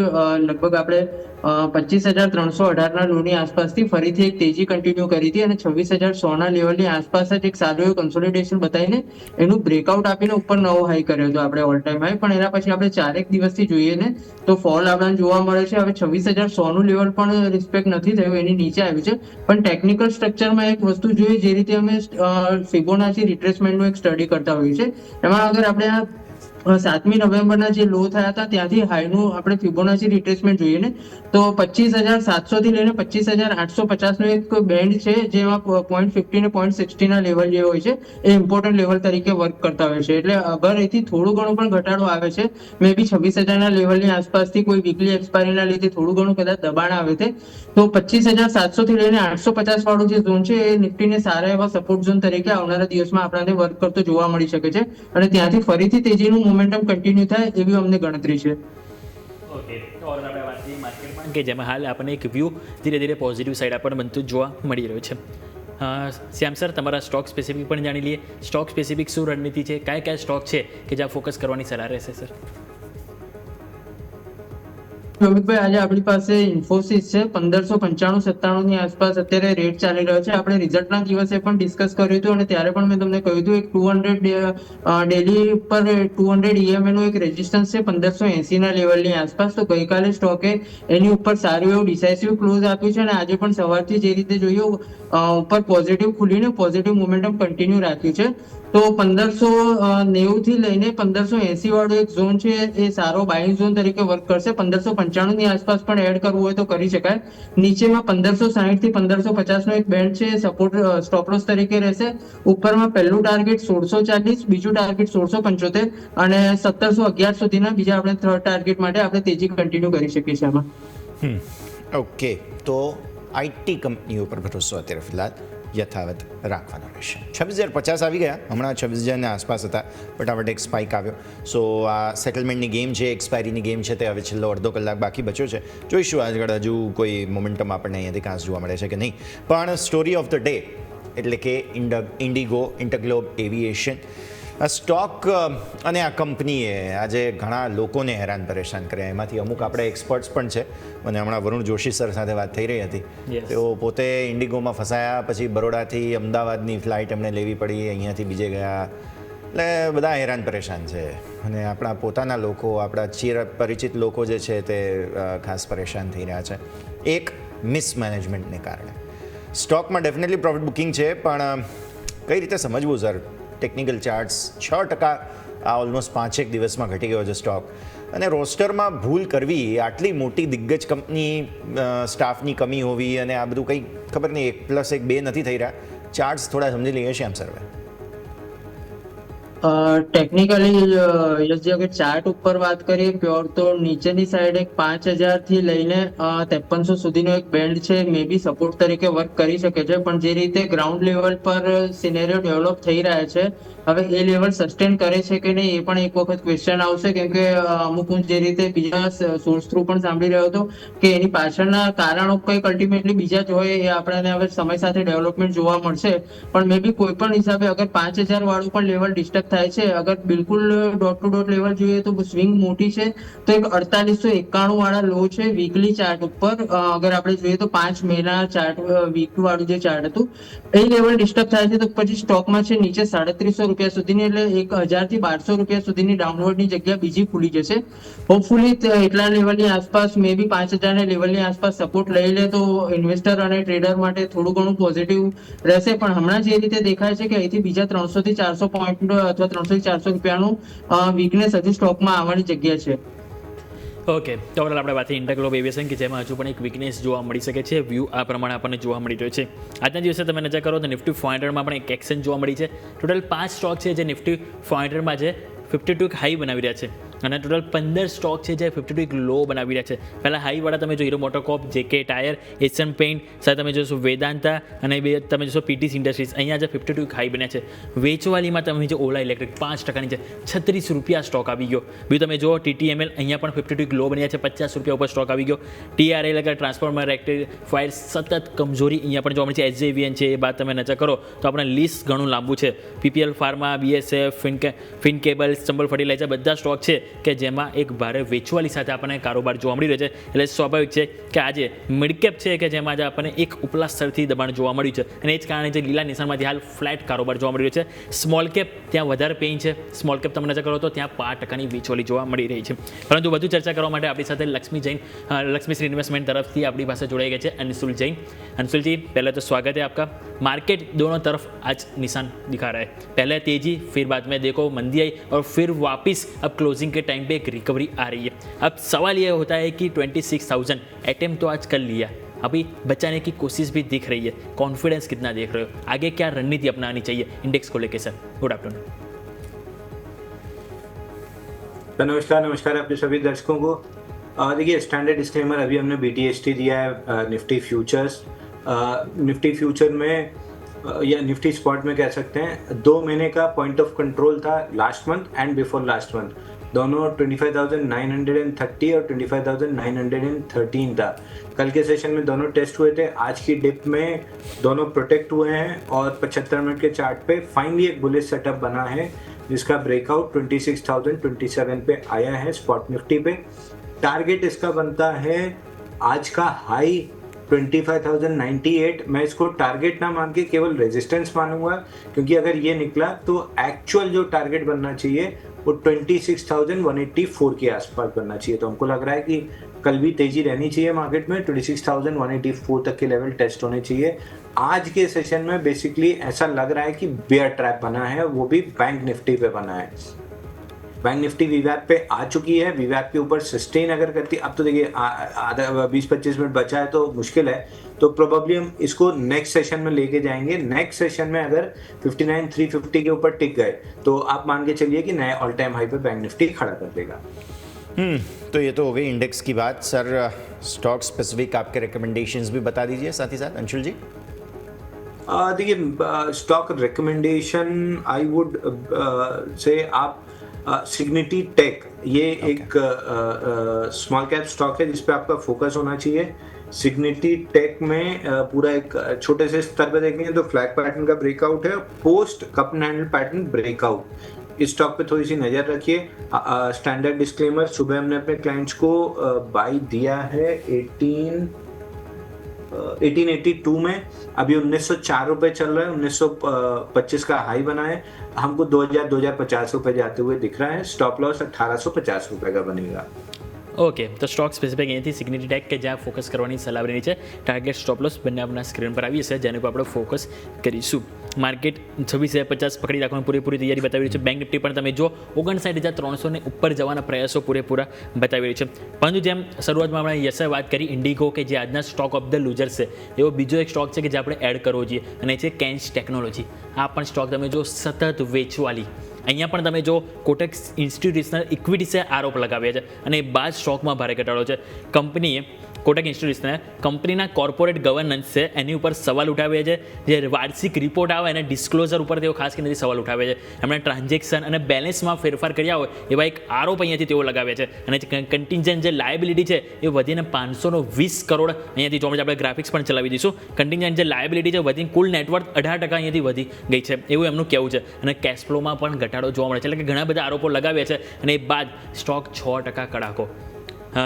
લગભગ આપણે 25,318 ના લોની આસપાસથી ફરીથી એક તેજી કન્ટિન્યુ કરી હતી અને 26,100 ના લેવલની આસપાસ જ એક સારું એવું કન્સોલિડેશન બતાવીને એનું બ્રેકઆઉટ આપીને ઉપર નવો હાઈ કર્યો હતો આપણે ઓલ ટાઈમ હાઈ. પણ એના પછી આપણે 4 દિવસથી જોઈએ ને તો ફોલ આપણને જોવા મળે છે. હવે 26,100 નું લેવલ પણ રિસ્પેક્ટ નથી થયું, એની નીચે આવ્યું છે. પણ ટેકનિકલ સ્ટ્રક્ચરમાં એક વસ્તુ જોઈએ, જે રીતે અમે ફિબોનાચી રિટ્રેસમેન્ટનું એક સ્ટડી કરતા હોઈએ છીએ, એમાં અગર આપણે આ 7મી નવેમ્બરના જે લો થયા હતા ત્યાંથી હાઈનું આપણે ફિબોનાચી રિટ્રેસમેન્ટ જોઈએ ને તો 25,700 થી લઈને 25,850 નો એક બેન્ડ છે, જેમાં 0.50 ને 0.60 ના લેવલ જે હોય છે એ ઇમ્પોર્ટન્ટ લેવલ તરીકે વર્ક કરતા હોય છે. એટલે અગર એથી થોડું ઘણું પણ ઘટાડો આવે છે, મે બી 26,000 ના લેવલની આસપાસથી કોઈ વીકલી એક્સપાયરીના લીધે થોડું ઘણું કદાચ દબાણ આવે છે, તો 25,700 થી લઈને 850 વાળો જે ઝોન છે એ નિફ્ટીને સારા એવા સપોર્ટ ઝોન તરીકે આવનારા દિવસમાં આપણને વર્ક કરતો જોવા મળી શકે છે અને ત્યાંથી ફરીથી તેજીનું મોમેન્ટમ કન્ટિન્યુ થાય એવી અમને ગણતરી છે. ઓકે, તો આપણે વાત કરીએ માર્કેટમાં કે જેમાં હાલ આપણને એક વ્યૂ ધીરે ધીરે પોઝિટિવ સાઈડ આપણને બનતું જોવા મળી રહ્યું છે. શ્યામ સર, તમારા સ્ટોક સ્પેસિફિક પણ જાણી લઈએ. સ્ટોક સ્પેસિફિક શું રણનીતિ છે, કયા સ્ટોક છે કે જ્યાં ફોકસ કરવાની સલાહ રહેશે સર? અમિતભાઈ, આજે આપણી પાસે ઇન્ફોસિસ છે 1595-97 ની આસપાસ અત્યારે રેટ ચાલી રહ્યો છે. આપણે રિઝલ્ટના દિવસે પણ ડિસ્કસ કર્યું હતું અને ત્યારે પણ મેં તમને કહ્યું હતું એક 200 ડેલી પર 200 EMA નું એક રેઝિસ્ટન્સ છે 1580 ના લેવલની આસપાસ. તો ગઈકાલે સ્ટોકે એની ઉપર સારું એવું ડિસાઇસિવ ક્લોઝ આપ્યું છે અને આજે પણ સવારથી જે રીતે જોયું ઉપર પોઝિટિવ ખુલીને પોઝિટિવ મોમેન્ટમ કન્ટિન્યુ રાખ્યું છે. તો 1590 થી લઈને 1580 વાળો એક ઝોન છે એ સારો બાઇંગ ઝોન તરીકે વર્ક કરશે. 1595 ની આસપાસ પણ એડ કરવું હોય તો કરી શકાય. નીચેમાં 1560 થી 1550 નો એક બેન્ડ છે, સપોર્ટ સ્ટોપ લોસ તરીકે રહેશે. ઉપરમાં પહેલું ટાર્ગેટ 1640, બીજું ટાર્ગેટ 1675 અને 1711 સુધીના બીજા આપણે થર્ડ ટાર્ગેટ માટે આપણે તેજી કન્ટિન્યુ કરી શકીએ છીએ આમાં. ઓકે, તો IT કંપનીઓ પર ભરોસો અત્યારે ફિલહાલ યથાવત રાખવાનો રહેશે. 26,050 આવી ગયા, હમણાં 26,000 આસપાસ હતા, ફટાફટ એક સ્પાઇક આવ્યો. સો આ સેટલમેન્ટની ગેમ છે, એક્સપાયરીની ગેમ છે, તે હવે છેલ્લો અડધો કલાક બાકી બચ્યો છે. જોઈશું આગળ હજુ કોઈ મોમેન્ટમ આપણને અહીંયાથી ખાસ જોવા મળે છે કે નહીં. પણ સ્ટોરી ઓફ ધ ડે એટલે કે ઇન્ડિગો, ઇન્ટરગ્લોબ એવિએશન, આ સ્ટોક અને આ કંપનીએ આજે ઘણા લોકોને હેરાન પરેશાન કર્યા. એમાંથી અમુક આપણે એક્સપર્ટ્સ પણ છે. મને હમણાં વરુણ જોશી સર સાથે વાત થઈ રહી હતી. તેઓ પોતે ઇન્ડિગોમાં ફસાયા, પછી બરોડાથી અમદાવાદની ફ્લાઇટ એમને લેવી પડી, અહીંયાથી બીજે ગયા. એટલે બધા હેરાન પરેશાન છે અને આપણા પોતાના લોકો, આપણા ચિર પરિચિત લોકો જે છે તે ખાસ પરેશાન થઈ રહ્યા છે એક મિસમેનેજમેન્ટને કારણે. સ્ટોકમાં ડેફિનેટલી પ્રોફિટ બુકિંગ છે, પણ કઈ રીતે સમજવું સર? ટેકનિકલ ચાર્ટ્સ 6% આ ઓલમોસ્ટ 5-1 દિવસમાં ઘટી ગયો છે સ્ટોક. અને રોસ્ટરમાં ભૂલ કરવી, આટલી મોટી દિગ્ગજ કંપની, સ્ટાફની કમી હોવી અને આ બધું કંઈ ખબર નહીં, 1+1 2 નથી થઈ રહ્યા. ચાર્ટ્સ થોડા સમજી લઈએ શ્યામ સર. ટેકનિકલી યસજી અગર ચાર્ટ ઉપર વાત કરીએ પ્યોર તો નીચેની સાઈડ એક 5000 થી લઈને 5300 સુધીનો એક બેન્ડ છે, મે બી સપોર્ટ તરીકે વર્ક કરી શકે છે. પણ જે રીતે ગ્રાઉન્ડ લેવલ પર સિનેરિયો ડેવલપ થઈ રહ્યા છે, હવે એ લેવલ સસ્ટેન કરે છે કે નહીં એ પણ એક વખત ક્વેશ્ચન આવશે. કેમ કે અમુક હું જે રીતે બીજા સોર્સ થ્રુ પણ સાંભળી રહ્યો હતો કે એની પાછળના કારણો કંઈક અલ્ટિમેટલી બીજા જ હોય, એ આપણને હવે સમય સાથે ડેવલપમેન્ટ જોવા મળશે. પણ મે બી કોઈ પણ હિસાબે અગર 5000 વાળું પણ લેવલ ડિસ્ટર્બ થાય છે, અગર બિલકુલ ડોટ ટુ ડોટ લેવલ જોઈએ તો સ્વિંગ મોટી છે, તો એક 4891 વાળા લો છે વીકલી ચાર્ટ ઉપર. અગર આપણે જોઈએ તો 5 મહિના ચાર્ટ વીક વાળું જે ચાર્ટ હતું એ લેવલ ડિસ્ટર્બ થાય છે તો પછી સ્ટોકમાં છે નીચે 3700 રૂપિયા સુધીની, એટલે 1000 થી 1200 રૂપિયા સુધીની ડાઉનવર્ડની જગ્યા બીજી ખુલી જશે. હોપફુલી એટલા લેવલની આસપાસ મે બી 5000 લેવલની આસપાસ સપોર્ટ લઈ લે તો ઇન્વેસ્ટર અને ટ્રેડર માટે થોડું ઘણું પોઝિટિવ રહેશે. પણ હમણાં જે રીતે દેખાય છે કે અહીંથી બીજા 300 થી 400 પોઈન્ટ અથવા 300 થી 400 રૂપિયાનું વીકનેસ હજુ સ્ટોકમાં આવવાની જગ્યા છે. ઓકે, તો આપણે વાત કરીએ ઇન્ટરગ્લોબ એવિએશન કે જેમાં હજુ પણ એક વીકનેસ જોવા મળી શકે છે. વ્યૂ આ પ્રમાણે આપણને જોવા મળી રહ્યો છે. આજના દિવસે તમે નજર કરો તો નિફ્ટી 500માં પણ એક એક્શન જોવા મળી છે. ટોટલ 5 સ્ટોક છે જે નિફ્ટી 500માં છે 52 હાઈ બનાવી રહ્યા છે અને ટોટલ 15 સ્ટોક છે જે 52 લો બનાવી રહ્યા છે. પહેલાં હાઈવાળા તમે જો હીરો મોટોકોપ, જેકે ટાયર, એશિયન પેઇન્ટ, સાથે તમે જોશો વેદાંતા અને તમે જોશો પીટીસી ઇન્ડસ્ટ્રીઝ. અહીંયા જે 52 હાઈ બન્યા છે. વેચવાલીમાં તમે જો ઓલા ઇલેક્ટ્રિક 5% છે, 36 રૂપિયા સ્ટોક આવી ગયો. બીજું તમે જો TTML અહીંયા પણ 52 લો બન્યા છે, 50 રૂપિયા ઉપર સ્ટોક આવી ગયો. TRL એટલે ટ્રાન્સફોર્મર રેક્ટિફાયર સતત કમજોરી અહીંયા પણ જોવા મળી છે. SJVN છે, એ બાદ તમે નજર કરો તો આપણે લિસ્ટ ઘણું લાંબુ છે. PPL ફાર્મા, BSF, ફિનકેબલ, ચંબલ ફર્ટિલાઇઝર બધા સ્ટોક છે કે જેમાં એક ભારે વેચવાલી સાથે આપણને કારોબાર જોવા મળી રહ્યો છે. એટલે સ્વાભાવિક છે કે આજે મિડકેપ છે કે જેમાં આજે આપણને એક ઉપલા સ્તરથી દબાણ જોવા મળ્યું છે અને એ જ કારણે જે લીલા નિશાનમાંથી હાલ ફ્લેટ કારોબાર જોવા મળી રહ્યો છે. સ્મોલ કેપ ત્યાં વધારે પેઇન છે. સ્મોલ કેપ તમે નજર કરો તો ત્યાં 5% વેચવાલી જોવા મળી રહી છે. પરંતુ વધુ ચર્ચા કરવા માટે આપણી સાથે લક્ષ્મી શ્રી ઇન્વેસ્ટમેન્ટ તરફથી આપણી પાસે જોડાઈ ગયા છે અંશુલ જૈન. अंशुल पहले तो स्वागत है आपका. मार्केट दोनों तरफ आज निशान दिखा रहा है. पहले तेजी, फिर बाद में देखो मंदी आई और फिर वापस अब क्लोजिंग के टाइम पे एक रिकवरी आ रही है. अब सवाल ये होता है कि 26,000 अटेम्प्ट तो आज कर लिया, अभी बचाने की कोशिश भी दिख रही है. कॉन्फिडेंस कितना देख रहे हो, आगे क्या रणनीति अपनानी चाहिए इंडेक्स को लेकर? Sir good afternoon. नमस्कार आपके सभी दर्शकों को. देखिए स्टैंडर्ड डिस्क्लेमर, अभी हमने BTST दिया है निफ्टी फ्यूचर्स. निफ्टी फ्यूचर में या निफ्टी स्पॉट में कह सकते हैं 2 महीने का पॉइंट ऑफ कंट्रोल था last month and before last month. दोनों 25,930 और 25,913 था. कल के सेशन में दोनों टेस्ट हुए थे. आज की डिप में दोनों प्रोटेक्ट हुए हैं और 75 मिनट के चार्ट पे फाइनली एक बुलिश सेटअप बना है जिसका ब्रेकआउट 26,027 पे आया है स्पॉट निफ्टी पे. टारगेट इसका बनता है आज का हाई 25,098. मैं इसको टारगेट ना मान के केवल रेजिस्टेंस मानूंगा, क्योंकि अगर ये निकला तो एक्चुअल जो टारगेट बनना चाहिए वो 26,184 के आसपास बनना चाहिए. तो हमको लग रहा है कि कल भी तेजी रहनी चाहिए मार्केट में. 26,184 तक के लेवल टेस्ट होने चाहिए. आज के सेशन में बेसिकली ऐसा लग रहा है कि बेयर ट्रैप बना है, वो भी बैंक निफ्टी पे बना है. बैंक निफ्टी वीवैप पे आ चुकी है. वीवैप के ऊपर सस्टेन अगर करती, अब तो देखिए आधा 20-25 मिनट बचा है तो मुश्किल है, तो प्रोबेबली हम इसको नेक्स्ट सेशन में लेके जाएंगे. नेक्स्ट सेशन में अगर 59,350 के ऊपर टिक गए तो आप मान के चलिए कि नए ऑल टाइम हाई पे बैंक निफ्टी खड़ा कर देगा. तो ये तो हो गई इंडेक्स की बात. सर स्टॉक स्पेसिफिक आपके रिकमेंडेशंस भी बता दीजिए साथ ही साथ अंशुल जी. देखिए stock recommendation I would say आप सिग्निटी टेक, ये एक स्मॉल कैप स्टॉक है जिसपे आपका फोकस होना चाहिए. सिग्निटी टेक में पूरा एक छोटे से स्तर पे देखेंगे तो फ्लैग पैटर्न का ब्रेकआउट है, post cup and handle pattern breakout. इस स्टॉक पे थोड़ी सी नजर रखिए. स्टैंडर्ड डिस्क्लेमर, सुबह हमने अपने क्लाइंट्स को बाई दिया है 1882 में. अभी 1904 रुपये चल रहा है. 1925 का हाई बना है. हमको 2,050 रुपये जाते हुए दिख रहा है. स्टॉप लॉस 1,850 रुपये का बनेगा. ઓકે, તો સ્ટોક સ્પેસિફિક અહીંયાથી સિગ્નિટી ટેક કે જ્યાં ફોકસ કરવાની સલાહ બની છે. ટાર્ગેટ સ્ટોપ લોસ બંને આપણા સ્ક્રીન પર આવી છે જેને પર આપણે ફોકસ કરીશું. માર્કેટ 26,050 પકડી રાખવાની પૂરેપૂરી તૈયારી બતાવી રહી છે. બેંક નિફ્ટી પણ તમે જો 59,300 ને ઉપર જવાના પ્રયાસો પૂરેપૂરા બતાવી રહી છે. પરંતુ જેમ શરૂઆતમાં આપણે યશે વાત કરી ઇન્ડિગો કે જે આજના સ્ટોક ઓફ ધ લૂઝર્સ છે, એવો બીજો એક સ્ટોક છે કે જે આપણે એડ કરવો જોઈએ અને એ છે કેન્સ ટેકનોલોજી. આ પણ સ્ટોક તમે જો સતત વેચવાલી અહીંયા પણ તમે જો કોટક ઇન્સ્ટિટ્યુશનલ ઇક્વિટીસે આરોપ લગાવ્યા છે અને એ બાદ સ્ટોકમાં ભારે ઘટાડો છે. કંપનીએ કોટક ઇન્સ્ટિટ્યુશનને કંપનીના કોર્પોરેટ ગવર્નન્સ છે એની ઉપર સવાલ ઉઠાવ્યા છે. જે વાર્ષિક રિપોર્ટ આવે અને ડિસ્ક્લોઝર ઉપર તેઓ ખાસ કરીને સવાલ ઉઠાવે છે. એમણે ટ્રાન્ઝેક્શન અને બેલેન્સમાં ફેરફાર કર્યા હોય એવા એક આરોપ અહીંયાથી તેઓ લગાવ્યા છે. અને જે કન્ટિન્જન્ટ જે લાયબિલિટી છે એ વધીને 520 કરોડ અહીંયાથી જોવા મળે. આપણે ગ્રાફિક્સ પણ ચલાવી દઈશું. કન્ટિન્જન્ટ જે લાયબિલિટી છે વધીને કુલ નેટવર્થ 18% અહીંયાથી વધી ગઈ છે એવું એમનું કહેવું છે. અને કેશ ફ્લોમાં પણ ઘટાડો જોવા મળે છે. એટલે કે ઘણા બધા આરોપો લગાવ્યા છે અને એ બાદ સ્ટોક 6% કડાકો.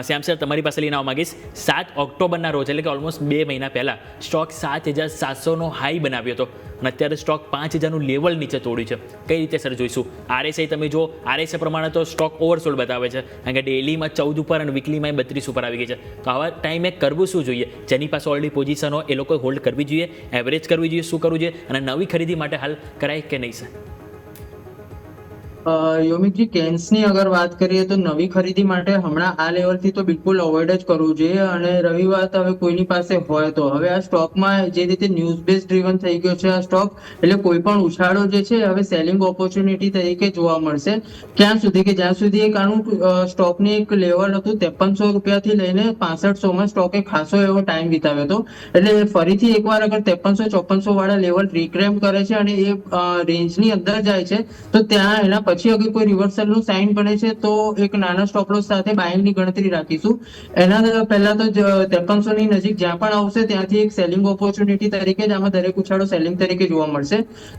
શ્યામ સર, તમારી પાસે લઈને આવવા માંગીશ. 7 ઓક્ટોબરના રોજ એટલે કે ઓલમોસ્ટ 2 મહિના પહેલાં સ્ટોક 7,700નો હાઈ બનાવ્યો હતો અને અત્યારે સ્ટોક 5,000નું લેવલ નીચે તોડ્યું છે. કઈ રીતે સર જોઈશું? RSI તમે જો RSI પ્રમાણે તો સ્ટોક ઓવરસોલ્ડ બતાવે છે કારણ કે ડેલીમાં 14 ઉપર અને વીકલીમાં 32 ઉપર આવી ગઈ છે. તો આવા ટાઈમે કરવું શું જોઈએ? જેની પાસે ઓલરેડી પોઝિશન હોય એ લોકોએ હોલ્ડ કરવી જોઈએ, એવરેજ કરવી જોઈએ, શું કરવું જોઈએ અને નવી ખરીદી માટે હાલ કરાય કે નહીં સર? યોમિકજી, કેન્સની અગર વાત કરીએ તો નવી ખરીદી માટે હમણાં આ લેવલથી તો બિલકુલ અવોઇડ જ કરવું જોઈએ. અને રહી વાત હવે કોઈની પાસે હોય તો હવે આ સ્ટોકમાં જે રીતે ન્યૂઝ બેઝ ડ્રીવન થઈ ગયો છે આ સ્ટોક, એટલે કોઈ પણ ઉછાળો જે છે હવે સેલિંગ ઓપોર્ચ્યુનિટી તરીકે જોવા મળશે. ક્યાં સુધી કે જ્યાં સુધી એક આનું સ્ટોકની એક લેવલ હતું 5300 રૂપિયાથી લઈને 6500માં સ્ટોકે ખાસો એવો ટાઈમ વિતાવ્યો હતો. એટલે ફરીથી એકવાર અગર 5300-5400 વાળા લેવલ રિક્લેમ કરે છે અને એ રેન્જની અંદર જાય છે તો ત્યાં એના પછી અગર કોઈ રિવર્સલનું સાઇન બને છે તો એક નાના સ્ટોપ લોસ સાથે બાઇંગની ગણતરી રાખીશું. એના પહેલા તો 5300 ની નજીક જ્યાં પણ આવશે ત્યાંથી એક સેલિંગ ઓપોર્ચ્યુનિટી તરીકે જ આમાં દરેક ઉછાળો સેલિંગ તરીકે જોવા મળશે.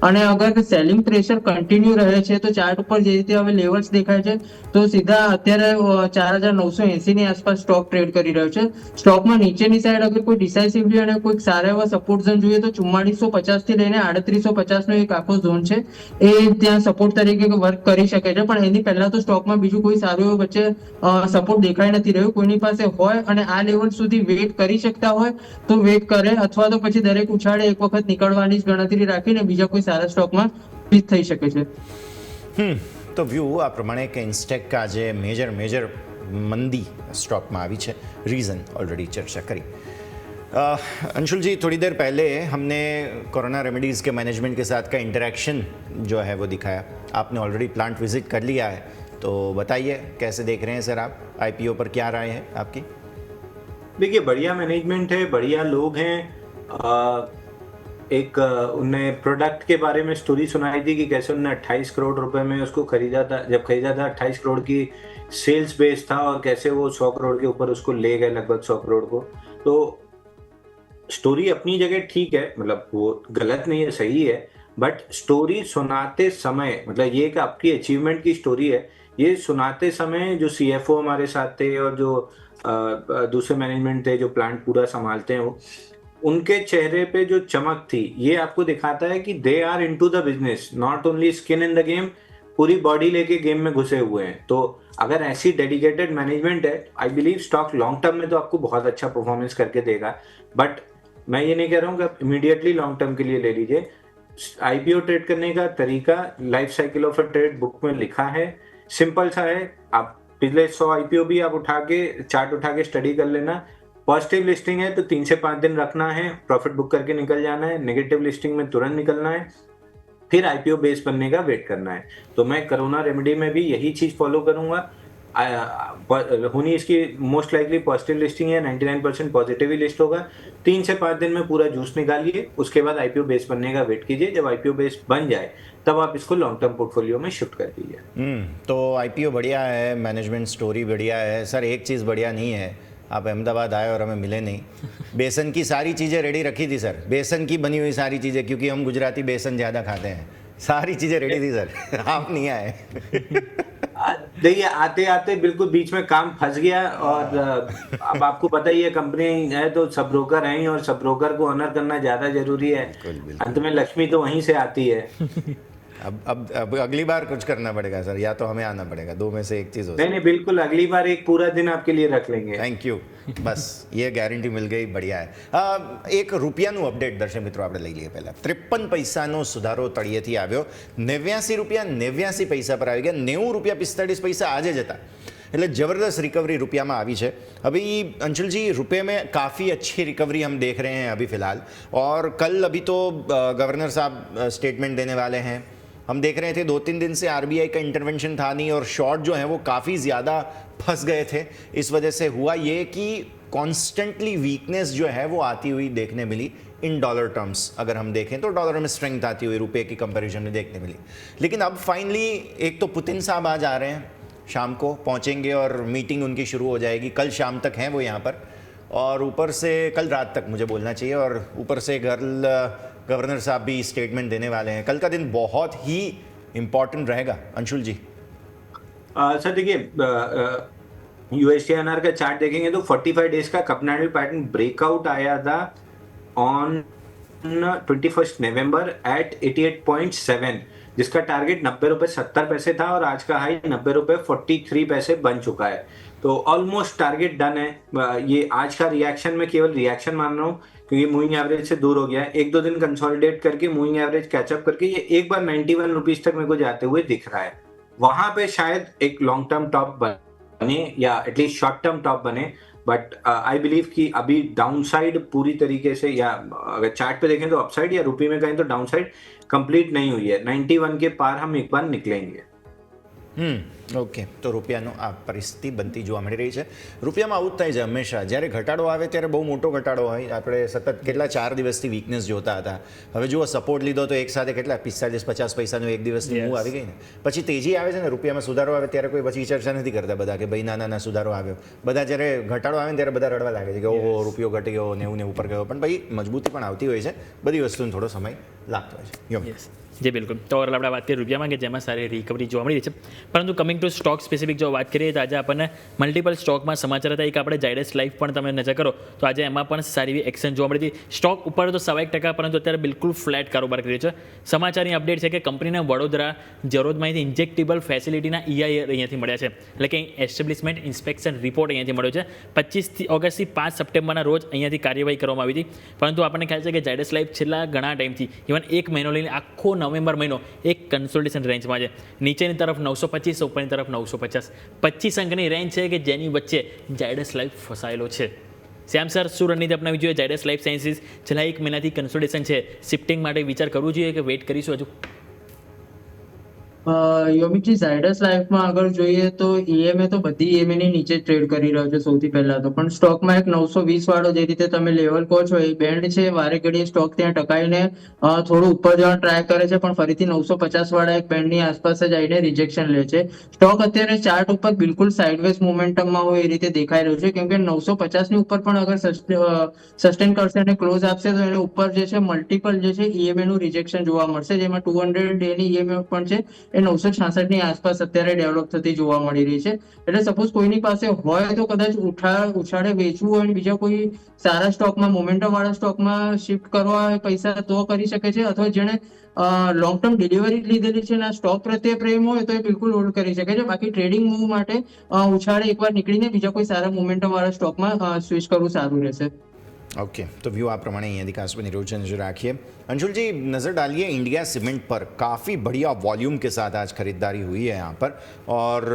અને અગર સેલિંગ પ્રેશર કન્ટિન્યુ રહે છે તો ચાર્ટ ઉપર જે રીતે હવે લેવલ્સ દેખાય છે તો સીધા અત્યારે 4,980 ની આસપાસ સ્ટોક ટ્રેડ કરી રહ્યો છે. સ્ટોકમાં નીચેની સાઈડ અગર કોઈ ડિસાઇસિવલી અને કોઈ સારા એવા સપોર્ટ ઝોન જોઈએ તો 4450 થી લઈને 3850 નો એક આખો ઝોન છે એ ત્યાં સપોર્ટ તરીકે વર્ક કરી શકે છે. પણ એની પહેલા તો સ્ટોકમાં બીજું કોઈ સારું એવું વચ્ચે સપોર્ટ દેખાઈ નથી રહ્યું. કોઈની પાસે હોય અને આ લેવલ સુધી વેઇટ કરી શકતા હોય તો વેઇટ કરે, અથવા તો પછી દરેક ઉછાળે એક વખત નીકળવાની જ ગણતરી રાખીને બીજા કોઈ સારા સ્ટોકમાં ફિટ થઈ શકે છે. તો વ્યૂ આ પ્રમાણે કે ઇન્સ્ટેક આજે મેજર મંદી સ્टॉक में આવી છે. रीज़न ऑलरेडी चर्चा करी. अंशुल जी, थोड़ी देर पहले हमने कोरोना रेमेडीज़ के मैनेजमेंट के साथ का इंटरेक्शन जो है वो दिखाया. आपने ऑलरेडी प्लांट विजिट कर लिया है, तो बताइए कैसे देख रहे हैं सर आप? IPO पर क्या राय है आपकी? देखिए, बढ़िया मैनेजमेंट है, बढ़िया लोग हैं. एक उनने प्रोडक्ट के बारे में स्टोरी सुनाई थी कि कैसे उन्होंने 28 करोड़ रुपए में उसको खरीदा था. जब खरीदा था 28 करोड़ की सेल्स बेस था और कैसे वो 100 करोड़ के ऊपर उसको ले गए, लगभग 100 करोड़ को. तो स्टोरी अपनी जगह ठीक है, मतलब वो गलत नहीं है, सही है. बट स्टोरी सुनाते समय, मतलब ये कि आपकी अचीवमेंट की स्टोरी है, ये सुनाते समय जो CFO हमारे साथ थे और जो दूसरे मैनेजमेंट थे जो प्लांट पूरा संभालते हैं, वो उनके चेहरे पे जो चमक थी ये आपको दिखाता है कि they are into the business, not only skin in the game, पूरी बॉडी लेके गेम में घुसे हुए हैं. तो अगर ऐसी डेडिकेटेड मैनेजमेंट है, I believe stock long term में तो आपको बहुत अच्छा परफॉर्मेंस करके देगा. बट मैं ये नहीं कह रहा हूँ कि आप इमीडिएटली लॉन्ग टर्म के लिए ले लीजिए. IPO ट्रेड करने का तरीका life cycle of a trade book में लिखा है, सिंपल सा है. आप पिछले 100 IPO भी आप उठा के चार्ट उठा के स्टडी कर लेना. पॉजिटिव लिस्टिंग है तो 3 से 5 दिन रखना है, प्रॉफिट बुक करके निकल जाना है. नेगेटिव लिस्टिंग में तुरंत निकलना है, फिर IPO बेस बनने का वेट करना है. तो मैं कोरोना रेमेडी में भी यही चीज फॉलो करूंगा. होनी इसकी मोस्ट लाइकली पॉजिटिव लिस्टिंग है, 99% पॉजिटिव ही लिस्ट होगा. 3 से 5 दिन में पूरा जूस निकालिए, उसके बाद IPO बेस बनने का वेट कीजिए. जब IPO बेस बन जाए तब आप इसको लॉन्ग टर्म पोर्टफोलियो में शिफ्ट कर दीजिए. तो IPO बढ़िया है, मैनेजमेंट स्टोरी बढ़िया है. सर, एक चीज़ बढ़िया नहीं है, आप अहमदाबाद आए और हमें मिले नहीं. बेसन की सारी चीज़ें रेडी रखी थी सर, बेसन की बनी हुई सारी चीज़ें, क्योंकि हम गुजराती बेसन ज़्यादा खाते हैं. सारी चीज़ें रेडी थी सर, आप नहीं आए. देखिए, आते आते बिल्कुल बीच में काम फंस गया. और अब आपको पता ही है, कंपनी है तो सब ब्रोकर हैं ही, और सब ब्रोकर को ऑनर करना ज्यादा जरूरी है. अंत में लक्ष्मी तो वहीं से आती है. अब अगली बार कुछ करना पड़ेगा सर, या तो हमें आना पड़ेगा, 2 में से एक चीज़ हो. नहीं, बिल्कुल अगली बार एक पूरा दिन आपके लिए रख लेंगे. Thank you. बस ये गैरंटी मिल गई, बढ़िया है. એક રૂપિયાનું અપડેટ દર્શક મિત્રો આપણે લઈ લઈએ. પહેલાં 53 પૈસાનો સુધારો તળિયેથી આવ્યો, 89 રૂપિયા 89 પૈસા પર આવી ગયા. 90 રૂપિયા 45 પૈસા આજે જ હતા. એટલે ज़बरदस्त रिकवरी रुपया में आई है. अभी अंशुल जी, रुपये में काफ़ी अच्छी रिकवरी हम देख रहे हैं अभी फ़िलहाल. और कल अभी तो गवर्नर साहब स्टेटमेंट देने वाले हैं, हम देख रहे थे 2-3 दिन से आरबीआई का इंटरवेंशन था नहीं और शॉर्ट जो है वो काफ़ी ज़्यादा फंस गए थे। इस वजह से हुआ ये कि कॉन्स्टेंटली वीकनेस जो है वो आती हुई देखने मिली इन डॉलर टर्म्स। अगर हम देखें तो डॉलर में स्ट्रेंथ आती हुई रुपए की कंपैरिजन में देखने मिली। लेकिन अब फाइनली एक तो पुतिन साहब आज आ रहे हैं, शाम को पहुंचेंगे और मीटिंग उनकी शुरू हो जाएगी। कल शाम तक हैं वो यहाँ पर, और ऊपर से कल रात तक मुझे बोलना चाहिए, और ऊपर से गवर्नर साहब भी स्टेटमेंट देने वाले हैं। कल का दिन बहुत ही इम्पॉर्टेंट रहेगा। अंशुल जी। सर देखिए, यूएसडीआईएनआर का चार्ट देखेंगे तो 45 डेज का कपनाडल पैटर्न ब्रेकआउट आया था ऑन 21 नवंबर एट 88.7, जिसका टारगेट 90 रुपए 70 पैसे था और आज का हाई 90 रुपए 43 पैसे बन चुका है। तो ऑलमोस्ट टारगेट डन है। ये आज का रिएक्शन में केवल रिएक्शन मान रहा हूँ क्योंकि मूविंग एवरेज से दूर हो गया है। 1-2 दिन कंसोलिडेट करके मूविंग एवरेज कैचअप करके ये एक बार 91 रुपीज तक मेरे को जाते हुए दिख रहा है। वहां पे शायद एक लॉन्ग टर्म टॉप बने या एटलीस्ट शॉर्ट टर्म टॉप बने, बट आई बिलीव कि अभी डाउनसाइड पूरी तरीके से, या अगर चार्ट पे देखें तो अपसाइड, या रुपये में कहें तो डाउनसाइड कंप्लीट नहीं हुई है। 91 के पार हम एक बार निकलेंगे। ઓકે, તો રૂપિયાનો આ પરિસ્થિતિ બનતી જોવા મળી રહી છે। રૂપિયામાં આવું જ થાય છે હંમેશા, જ્યારે ઘટાડો આવે ત્યારે બહુ મોટો ઘટાડો હોય। આપણે સતત કેટલા 4 દિવસથી વીકનેસ જોતા હતા। હવે જુઓ, સપોર્ટ લીધો તો એક સાથે કેટલા 45-50 પૈસાનું એક દિવસની મૂવ આવી ગઈ ને, પછી તેજી આવે છે ને, રૂપિયામાં સુધારો આવે ત્યારે કોઈ પછી ચર્ચા નથી કરતા બધા કે ભાઈ ના સુધારો આવ્યો। બધા જ્યારે ઘટાડો આવે ને ત્યારે બધા રડવા લાગે છે કે ઓહો રૂપિયો ઘટી ગયો, 90 ઉપર ગયો। પણ ભાઈ મજબૂતી પણ આવતી હોય છે, બધી વસ્તુને થોડો સમય લાગતો હોય છે। જી બિલકુલ। તો ઓવરઓલ આપણે વાત કરીએ રૂપિયામાં કે જેમાં સારી રિકવરી જોવા મળી રહી છે, પરંતુ કમિંગ ટુ સ્ટોક સ્પેસિફિક જો વાત કરીએ તો આજે આપણને મલ્ટિપલ સ્ટોકમાં સમાચાર હતા। એક આપણે ઝાયડસ લાઈફ પણ તમે નજર કરો તો આજે એમાં પણ સારી એવી એક્શન જોવા મળી હતી। સ્ટોક ઉપર તો 1%, પરંતુ અત્યારે બિલકુલ ફ્લેટ કારોબાર કરી રહ્યો છે। સમાચારની અપડેટ છે કે કંપનીને વડોદરા જરોદમાંથી ઇન્જેક્ટેબલ ફેસિલિટીના EIA અહીંયાથી મળ્યા છે, એટલે કે એસ્ટેબ્લિશમેન્ટ ઇન્સ્પેક્શન રિપોર્ટ અહીંયાથી મળ્યો છે। 25 ઓગસ્ટથી 5 સપ્ટેમ્બરના રોજ અહીંયાથી કાર્યવાહી કરવામાં આવી હતી, પરંતુ આપણને ખ્યાલ છે કે ઝાયડસ લાઈફ છેલ્લા ઘણા ટાઈમથી, ઇવન એક મહિનો લઈને આખો નવેમ્બર મહિનો એક કન્સોલિડેશન રેન્જમાં છે। નીચેની તરફ 925, ઉપરની તરફ 950, 25 અંકની રેન્જ છે કે જેની વચ્ચે ઝાયડસ લાઈફ ફસાયેલો છે। શ્યામ સર, શું રણનીતિ અપનાવી જોઈએ? ઝાયડસ લાઈફ સાયન્સીસ છેલ્લા એક મહિનાથી કન્સોલિડેશન છે, શિફ્ટિંગ માટે વિચાર કરવું જોઈએ કે વેઇટ કરીશું હજુ? યોમિકજી, ઝાયડસ લાઈફમાં આગળ જોઈએ તો EMA તો બધી EMA ની નીચે ટ્રેડ કરી રહ્યો છે સૌથી પહેલા તો, પણ સ્ટોકમાં એક 920 વાળો જે રીતે તમે લેવલ કહો છો એ બેન્ડ છે। વારે ઘડીએ સ્ટોક ત્યાં ટકાઈને થોડું ઉપર જવાનો ટ્રાય કરે છે, પણ ફરીથી 950 વાળા એક બેન્ડની આસપાસ જ આવીને રિજેક્શન લે છે। સ્ટોક અત્યારે ચાર્ટ ઉપર બિલકુલ સાઇડવેઝ મોમેન્ટમમાં હોય એ રીતે દેખાઈ રહ્યું છે, કેમ કે 950 ની ઉપર પણ અગર સસ્ટેન કરશે અને ક્લોઝ આપશે તો એને ઉપર જે છે મલ્ટિપલ જે છે EMA નું રિજેક્શન જોવા મળશે, જેમાં 200 ડે ની EMA પણ છે એ 966 ની આસપાસ અત્યારે ડેવલપ થતી જોવા મળી રહી છે। એટલે સપોઝ કોઈની પાસે હોય તો કદાચ ઉછાળે વેચવું હોય અને બીજા કોઈ સારા સ્ટોકમાં, મોમેન્ટમ વાળા સ્ટોકમાં શિફ્ટ કરવા હોય પૈસા તો કરી શકે છે, અથવા જેને લોંગ ટર્મ ડિલિવરી લીધેલી છે અને સ્ટોક પ્રત્યે પ્રેમ હોય તો એ બિલકુલ હોલ્ડ કરી શકે છે। બાકી ટ્રેડિંગ મૂવ માટે ઉછાળે એકવાર નીકળીને બીજા કોઈ સારા મોમેન્ટમ વાળા સ્ટોકમાં સ્વિચ કરવું સારું રહેશે। ओके, तो व्यू आप प्रमाणे यहाँ खास बनी रोज नजर रखिए। अंशुल जी, नज़र डालिए इंडिया सीमेंट पर। काफ़ी बढ़िया वॉल्यूम के साथ आज खरीदारी हुई है यहाँ पर, और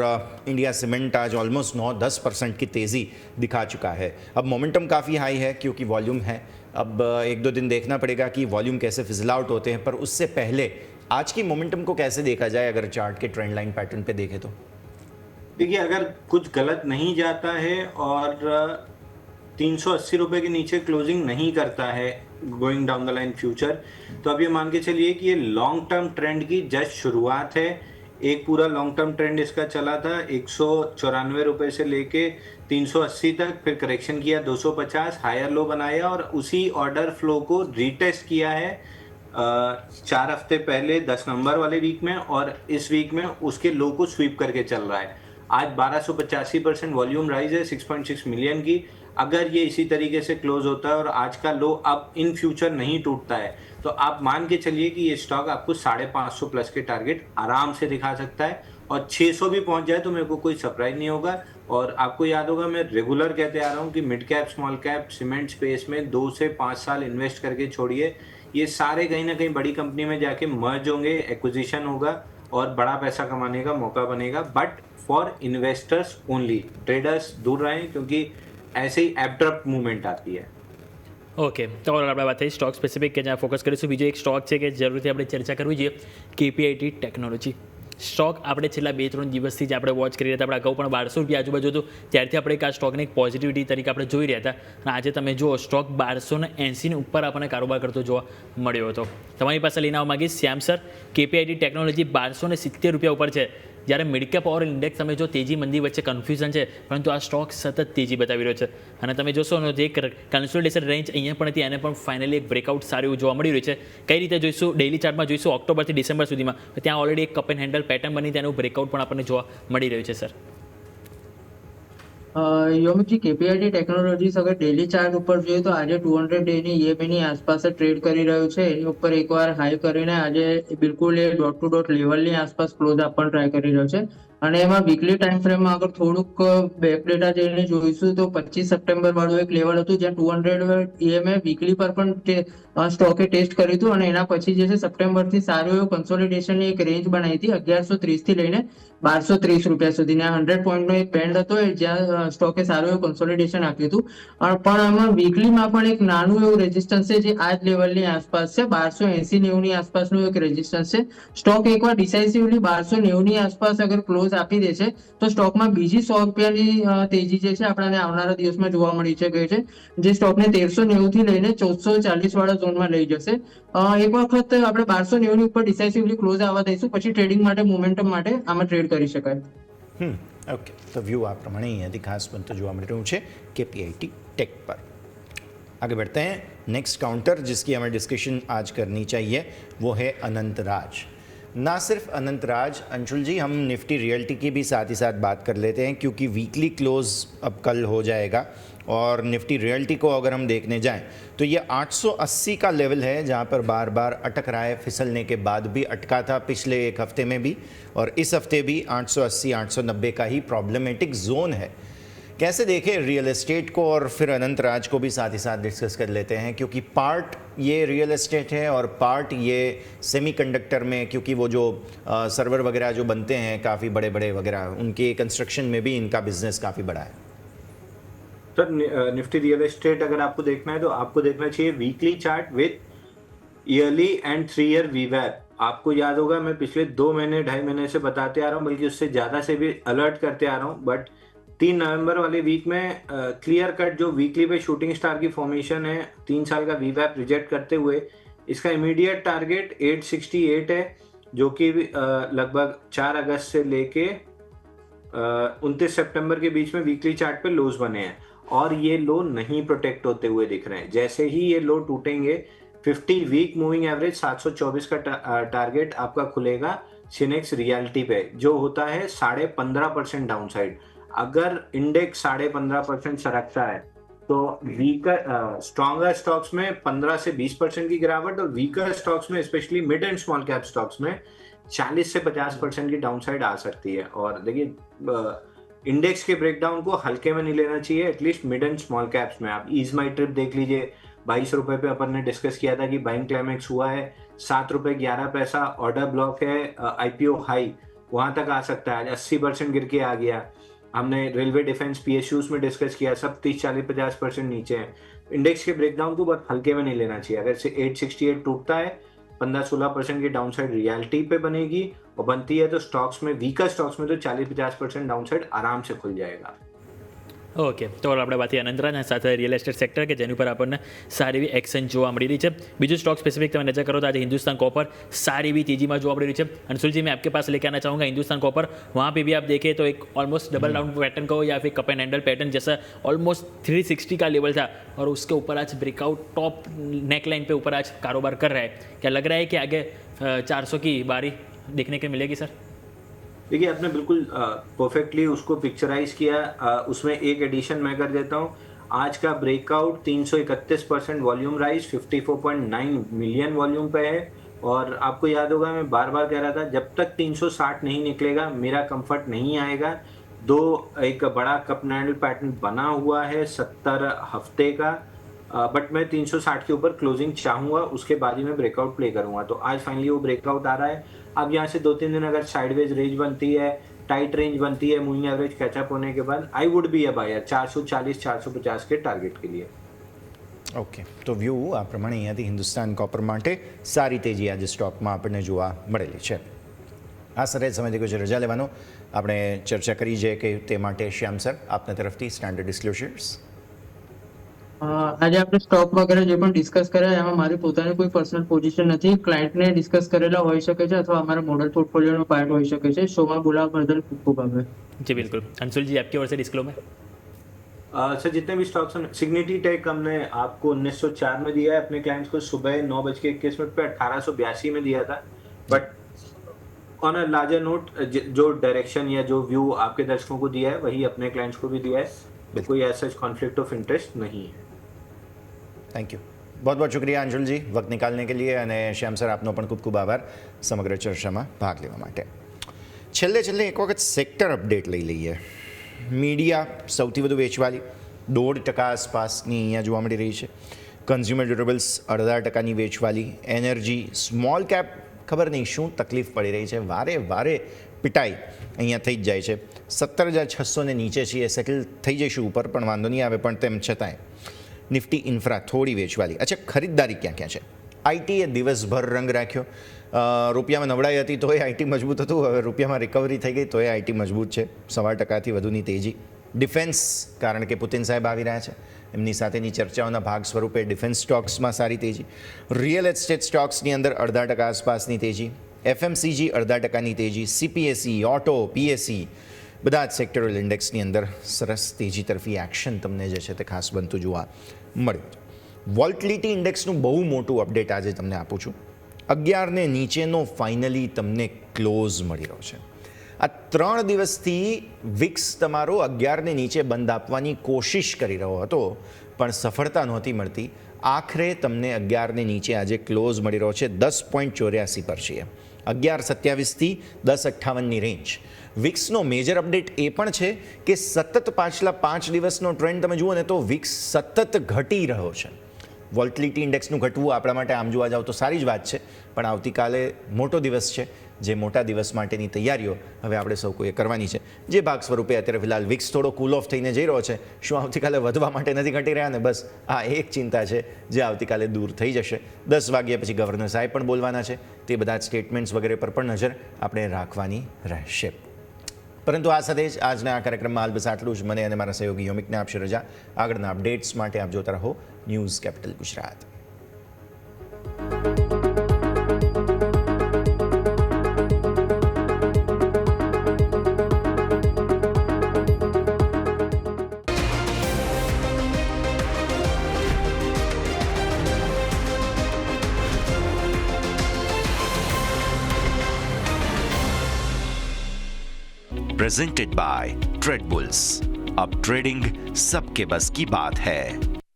इंडिया सीमेंट आज ऑलमोस्ट 9-10% की तेज़ी दिखा चुका है। अब मोमेंटम काफ़ी हाई है क्योंकि वॉल्यूम है। अब 1-2 दिन देखना पड़ेगा कि वॉल्यूम कैसे फिजल आउट होते हैं, पर उससे पहले आज की मोमेंटम को कैसे देखा जाए अगर चार्ट के ट्रेंड लाइन पैटर्न पे देखें तो? देखिए, अगर कुछ गलत नहीं जाता है और 380 रुपए के नीचे क्लोजिंग नहीं करता है going down the line future, तो अब ये मान के चलिए कि ये लॉन्ग टर्म ट्रेंड की जस्ट शुरुआत है। एक पूरा लॉन्ग टर्म ट्रेंड इसका चला था 194 रुपए से लेके 380 तक, फिर करेक्शन किया 250, हायर लो बनाया और उसी ऑर्डर फ्लो को रीटेस्ट किया है 4 हफ्ते पहले 10 नवंबर वाले वीक में, और इस वीक में उसके लो को स्वीप करके चल रहा है। आज 1285% वॉल्यूम राइज है 6.6 मिलियन की। अगर ये इसी तरीके से क्लोज होता है और आज का लो अब इन फ्यूचर नहीं टूटता है, तो आप मान के चलिए कि ये स्टॉक आपको 550 प्लस के टारगेट आराम से दिखा सकता है, और 600 भी पहुंच जाए तो मेरे को कोई सरप्राइज नहीं होगा। और आपको याद होगा, मैं रेगुलर कहते आ रहा हूँ कि mid cap, small cap, cement space में 2 से 5 साल इन्वेस्ट करके छोड़िए। ये सारे कहीं ना कहीं बड़ी कंपनी में जाके मर्ज होंगे, एक्विजिशन होगा और बड़ा पैसा कमाने का मौका बनेगा, but for investors only. Traders दूर रहें क्योंकि ऐसे ही एब्रप्ट मूवमेंट आती है। ઓકે તો આપણે વાત થઈ સ્ટોક સ્પેસિફિક કે જ્યાં ફોકસ કરીશું. બીજો એક સ્ટોક છે કે જરૂરથી આપણે ચર્ચા કરવી જોઈએ, KPIT ટેકનોલોજી. સ્ટોક આપણે છેલ્લા 2-3 દિવસથી જ આપણે વોચ કરી રહ્યા હતા. આપણે અગાઉ પણ 1200 રૂપિયા આજુબાજુ હતું, ત્યારથી આપણે આ સ્ટોકને એક પોઝિટિવિટી તરીકે આપણે જોઈ રહ્યા હતા. અને આજે તમે જુઓ સ્ટોક 1280 ઉપર આપણને કારોબાર કરતો જોવા મળ્યો હતો. તમારી પાસે લઈને આવવા માંગીશ શ્યામ સર, KPIT ટેકનોલોજી 1270 રૂપિયા ઉપર છે. જ્યારે મિડ કેપ ઓર ઇન્ડેક્સ તમે જો તેજી મંદી વચ્ચે કન્ફ્યુઝન છે, પરંતુ આ સ્ટોક સતત તેજી બતાવી રહ્યો છે. અને તમે જોશો જે એક કન્સોલિડેશન રેન્જ અહીંયા પણ હતી, એને પણ ફાઇનલી એક બ્રેકઆઉટ સારું એવું જોવા મળી રહ્યું છે. કઈ રીતે જોઈશું? ડેઇલી ચાર્ટમાં જોઈશું ઓક્ટોબરથી ડિસેમ્બર સુધીમાં, ત્યાં ઓલરેડી એક કપ એન્ડ હેન્ડલ પેટર્ન બની તેનું બ્રેકઆઉટ પણ આપણને જોવા મળી રહ્યું છે સર. યોમિકજી, KPIT ટેકનોલોજીસ અગર ડેલી ચાર્ટ ઉપર જોઈએ તો આજે 200 ડેની EMA ની આસપાસ જ ટ્રેડ કરી રહ્યું છે. એની ઉપર એકવાર હાઈ કરીને આજે બિલકુલ એ ડોટ ટુ ડોટ લેવલની આસપાસ ક્લોઝ આપવાનો ટ્રાય કરી રહ્યો છે. અને એમાં વીકલી ટાઈમ ફ્રેમમાં અગર થોડુંક બેક ડેટા જઈને જોઈશું તો 25 સપ્ટેમ્બર વાળું એક લેવલ હતું જ્યાં 200 EMA વીકલી પર પણ સ્ટોકે ટેસ્ટ કર્યું હતું. અને એના પછી જે છે સપ્ટેમ્બરથી સારું એવું કન્સોલિડેશનની એક રેન્જ બનાવી હતી 1130 થી લઈને 1230 રૂપિયા સુધી. 100 પોઈન્ટનો એક બેન્ડ હતો જ્યાં સ્ટોકે સારું એવું કન્સોલિડેશન આપ્યું હતું. પણ આમાં વીકલીમાં પણ એક નાનું એવું રેઝિસ્ટન્સ છે જે આ જ લેવલની આસપાસ છે. 1280-90 ની આસપાસનું એક રેઝિસ્ટન્સ છે. સ્ટોક એકવાર ડિસાઇસિવલી 1290 ની આસપાસ અગર ક્લોઝ આપી દે છે તો સ્ટોકમાં બીજી 100 રૂપિયાની તેજી જે છે આપણને આવનારા દિવસમાં જોવા મળી શકે છે, જે સ્ટોકને 1390 થી લઈને 1440 વાળા ઝોનમાં લઈ જશે. એક વખત આપણે 1290 ની ઉપર ડિસાઇસિવલી ક્લોઝ આવવા દઈશું, પછી ટ્રેડિંગ માટે મોમેન્ટમ માટે આમાં ટ્રેડ કરી શકાય. ओके, तो व्यू आ प्रमाणे અહીંયાથી ખાસ બનતો જોવા મળી રહ્યું છે KPIT टेक पर. आगे बढ़ते हैं. नेक्स्ट काउंटर जिसकी हमें डिस्कशन आज करनी चाहिए वो है अनंत राज. ना सिर्फ अनंत राज, अंशुल जी, हम निफ्टी रियल्टी की भी साथ ही साथ बात कर लेते हैं क्योंकि वीकली क्लोज अब कल हो जाएगा और निफ्टी रियल्टी को अगर हम देखने जाएं तो ये 880 का लेवल है जहां पर बार बार अटक रहा है. फिसलने के बाद भी अटका था पिछले एक हफ्ते में भी, और इस हफ्ते भी 880-890 का ही प्रॉब्लमेटिक जोन है. कैसे देखें रियल एस्टेट को, और फिर अनंत राज को भी साथ ही साथ डिस्कस कर लेते हैं क्योंकि पार्ट ये रियल एस्टेट है और पार्ट ये सेमीकंडक्टर में, क्योंकि वो जो सर्वर वगैरह जो बनते हैं काफ़ी बड़े बड़े वगैरह, उनके कंस्ट्रक्शन में भी इनका बिजनेस काफ़ी बड़ा है. सर, निफ्टी रियल एस्टेट अगर आपको देखना है तो आपको देखना चाहिए weekly chart with yearly and 3 year वीवैप. आपको याद होगा मैं पिछले 2 महीने 2.5 महीने से बताते आ रहा हूँ, बल्कि उससे ज़्यादा से भी अलर्ट करते आ रहा हूँ. बट 3 नवंबर वाले वीक में क्लियर कट जो वीकली पे शूटिंग स्टार की फॉर्मेशन है, 3 साल का वीवैप रिजेक्ट करते हुए इसका इमीडिएट टारगेट 868 है, जो कि लगभग 4 अगस्त से लेके 29 सितंबर के बीच में वीकली चार्ट पे लोज बने हैं और ये लो नहीं प्रोटेक्ट होते हुए दिख रहे हैं. जैसे ही ये लो टूटेंगे 50 वीक मूविंग एवरेज 724 का टारगेट आपका खुलेगा सिनेक्स रियलिटी पे, जो होता है 15.5% डाउन साइड. अगर इंडेक्स 15.5% सरकता है तो वीकर स्ट्रॉन्गर स्टॉक्स में 15 से 20% की गिरावट और वीकर स्टॉक्स में specially mid and small cap stocks में 40 से 50% की डाउन साइड आ सकती है. और देखिए, इंडेक्स के ब्रेकडाउन को हल्के में नहीं लेना चाहिए, at least mid and small caps में. आप ईज माई ट्रिप देख लीजिए, 22 रुपए पे अपन ने डिस्कस किया था कि बाइंग क्लाइमेक्स हुआ है, 7 रुपए 11 पैसा ऑर्डर ब्लॉक है, IPO हाई वहां तक आ सकता है. 80% गिर के आ गया. हमने रेलवे डिफेंस PSUs में डिस्कस किया, सब 30-40-50% नीचे हैं. इंडेक्स के ब्रेकडाउन को बहुत हल्के में नहीं लेना चाहिए. अगर से 868 टूटता है 15-16% की डाउन साइड रियलिटी पे बनेगी और बनती है तो स्टॉक्स में, वीकर स्टॉक्स में तो 40-50% डाउन साइड आराम से खुल जाएगा. ઓકે, તો આપણે વાત અનંતરાજ સાથે રિયલ એસ્ટેટ સેક્ટર કે જેની ઉપર આપણને સારી એવી એક્શન જોવા મળી રહી છે. બીજું સ્ટોક સ્પેસિફિક તમે નજર કરો તો આજે हिंदुस्तान कॉपर सारी भी तेजी में જોવા મળી રહી છે. अंशुल जी, मैं आपके पास लेके आना चाहूँगा हिंदुस्तान कॉपर. वहाँ पे भी आप देखें तो एक ऑलमोस्ट डबल डाउन पैटर्न कहो या फिर कप एंड हैंडल पैटर्न जैसा ऑलमोस्ट 360 का लेवल था और उसके ऊपर आज ब्रेकआउट टॉप नेक लाइन पे ऊपर आज कारोबार कर रहा है. क्या लग रहा है कि आगे 400 की बारी देखने को मिलेगी सर? देखिए, आपने बिल्कुल परफेक्टली उसको पिक्चराइज किया. उसमें एक एडिशन मैं कर देता हूँ. आज का breakout 331% volume rise 54.9 million volume पे है. और आपको याद होगा मैं बार बार कह रहा था, जब तक 360 नहीं निकलेगा मेरा कंफर्ट नहीं आएगा. एक बड़ा कप हैंडल पैटर्न बना हुआ है 70 हफ्ते का, बट मैं 360 के ऊपर क्लोजिंग चाहूँगा, उसके बाद ही मैं ब्रेकआउट प्ले करूँगा. तो आज फाइनली वो ब्रेकआउट आ रहा है. अब यहाँ से 2-3 दिन अगर साइडवेज रेंज बनती है, टाइट रेंज बनती है मूविंग एवरेज कैचअप होने के बाद, I would be a buyer 440-450 के टारगेट के लिए. ઓકે, તો વ્યૂ આ પ્રમાણે અહીંયાથી હિન્દુસ્તાન કોપર માટે સારી તેજી આજે સ્ટોકમાં આપણને જોવા મળેલી છે. આ સરે સમયથી કોઈ રજા લેવાનો આપણે ચર્ચા કરી છે કે તે માટે શ્યામ સર આપના તરફથી સ્ટાન્ડર્ડ ડિસ્ક્લોઝર્સ. આજે આપણે સ્ટોક વગેરે જે પણ ડિસ્કસ કર્યા એમાં મારી પોતાની કોઈ પર્સનલ પોઝિશન નથી. ક્લાયન્ટને ડિસ્કસ કરેલા હોઈ શકે છે અથવા અમારા મોડલ પોર્ટફોલિયોનો પાર્ટ હોઈ શકે છે. શોમાં બોલાવવા બદલ ખૂબ ખૂબ આભાર. जी बिल्कुल. अंशुल जी आपकी ओर से डिस्क्लो में सर जितने भी स्टॉक्स हैं, सिग्निटी टेक हमने आपको 1904 में दिया है, अपने क्लाइंट्स को सुबह 9:21 पे 1882 में दिया था. But on a larger note जो डायरेक्शन या जो व्यू आपके दर्शकों को दिया है वही अपने क्लाइंट्स को भी दिया है. तो कोई ऐसा कॉन्फ्लिक्ट ऑफ इंटरेस्ट नहीं है. Thank you. बहुत बहुत शुक्रिया अंशुलजी वक्त निकालने के लिए અને શ્યામ સર આપનો પણ ખૂબ ખૂબ આભાર સમગ્ર ચર્ચામાં ભાગ લેવા માટે. છેલ્લે એક વખત સેક્ટર અપડેટ લઈ લઈએ. મીડિયા સૌથી વધુ વેચવાલી 1.5% આસપાસની અહીંયા જોવા મળી રહી છે. કન્ઝ્યુમર ડ્યુરેબલ્સ 0.5%ની વેચવાલી. એનર્જી સ્મોલ કેપ ખબર નહીં શું તકલીફ પડી રહી છે, વારે પિટાઈ અહીંયા થઈ જ જાય છે. 17,600 ને નીચે છીએ, સેટલ થઈ જઈશું ઉપર પણ વાંધો નહીં આવે, પણ તેમ છતાંય નિફ્ટી ઇન્ફ્રા થોડી વેચવાલી. અચ્છા, ખરીદદારી ક્યાં છે? આઈટીએ દિવસભર રંગ રાખ્યો. રૂપિયામાં નબળાઈ હતી તોય આઈટી મજબૂત હતું, હવે રૂપિયામાં રિકવરી થઈ ગઈ તોય આઈટી મજબૂત છે. 1.25%થી વધુની તેજી. ડિફેન્સ, કારણ કે પુતિન સાહેબ આવી રહ્યા છે, એમની સાથેની ચર્ચાઓના ભાગ સ્વરૂપે ડિફેન્સ સ્ટોક્સમાં સારી તેજી. રિયલ એસ્ટેટ સ્ટોક્સની અંદર 0.5% આસપાસની તેજી. એફએમસીજી 0.5%ની તેજી. સીપીએસઈ, ઓટો, પીએસઈ બધા જ સેક્ટરલ ઇન્ડેક્સની અંદર સરસ તેજી તરફી એક્શન તમને જે છે તે ખાસ બનતું જોવા મળ્યું. વોલ્ટિલિટી ઇન્ડેક્સનું બહુ મોટું અપડેટ આજે તમને આપું છું. 11 ને નીચેનો ફાઇનલી તમને ક્લોઝ મળી રહ્યો છે. આ 3 દિવસથી વિક્સ તમારો 11 ને નીચે બંધ આપવાની કોશિશ કરી રહ્યો હતો પણ સફળતા નહોતી મળતી. આખરે તમને 11 ને નીચે આજે ક્લોઝ મળી રહ્યો છે. 10.84 પર છીએ. 11.27થી 10.58ની રેન્જ. વિક્સનો મેજર અપડેટ એ પણ છે કે સતત પાછલા 5 દિવસનો ટ્રેન્ડ તમે જુઓ ને તો વિક્સ સતત ઘટી રહ્યો છે. વોલ્ટિલિટી ઇન્ડેક્સનું ઘટવું આપણા માટે આમ જોવા જાવ તો સારી જ વાત છે, પણ આવતીકાલે મોટો દિવસ છે, જે મોટા દિવસ માટેની તૈયારીઓ હવે આપણે સૌ કોઈએ કરવાની છે. જે ભાગ સ્વરૂપે અત્યારે ફિલહાલ વિક્સ થોડો કૂલ ઓફ થઈને જઈ રહ્યો છે. શું આવતીકાલે વધવા માટે નથી ઘટી રહ્યા ને? બસ આ એક ચિંતા છે જે આવતીકાલે દૂર થઈ જશે. 10 વાગ્યા પછી ગવર્નર સાહેબ પણ બોલવાના છે, તે બધા જ સ્ટેટમેન્ટ્સ વગેરે પર પણ નજર આપણે રાખવાની રહેશે. પરંતુ આ સાથે જ આજના આ કાર્યક્રમમાં હાલ બસ આટલું જ. મને અને મારા સહયોગી યોમિકને આપશે રજા. આગળના અપડેટ્સ માટે આપ જોતા રહો news capital Gujarat. Presented by trade bulls. अब ट्रेडिंग सबके बस की बात है.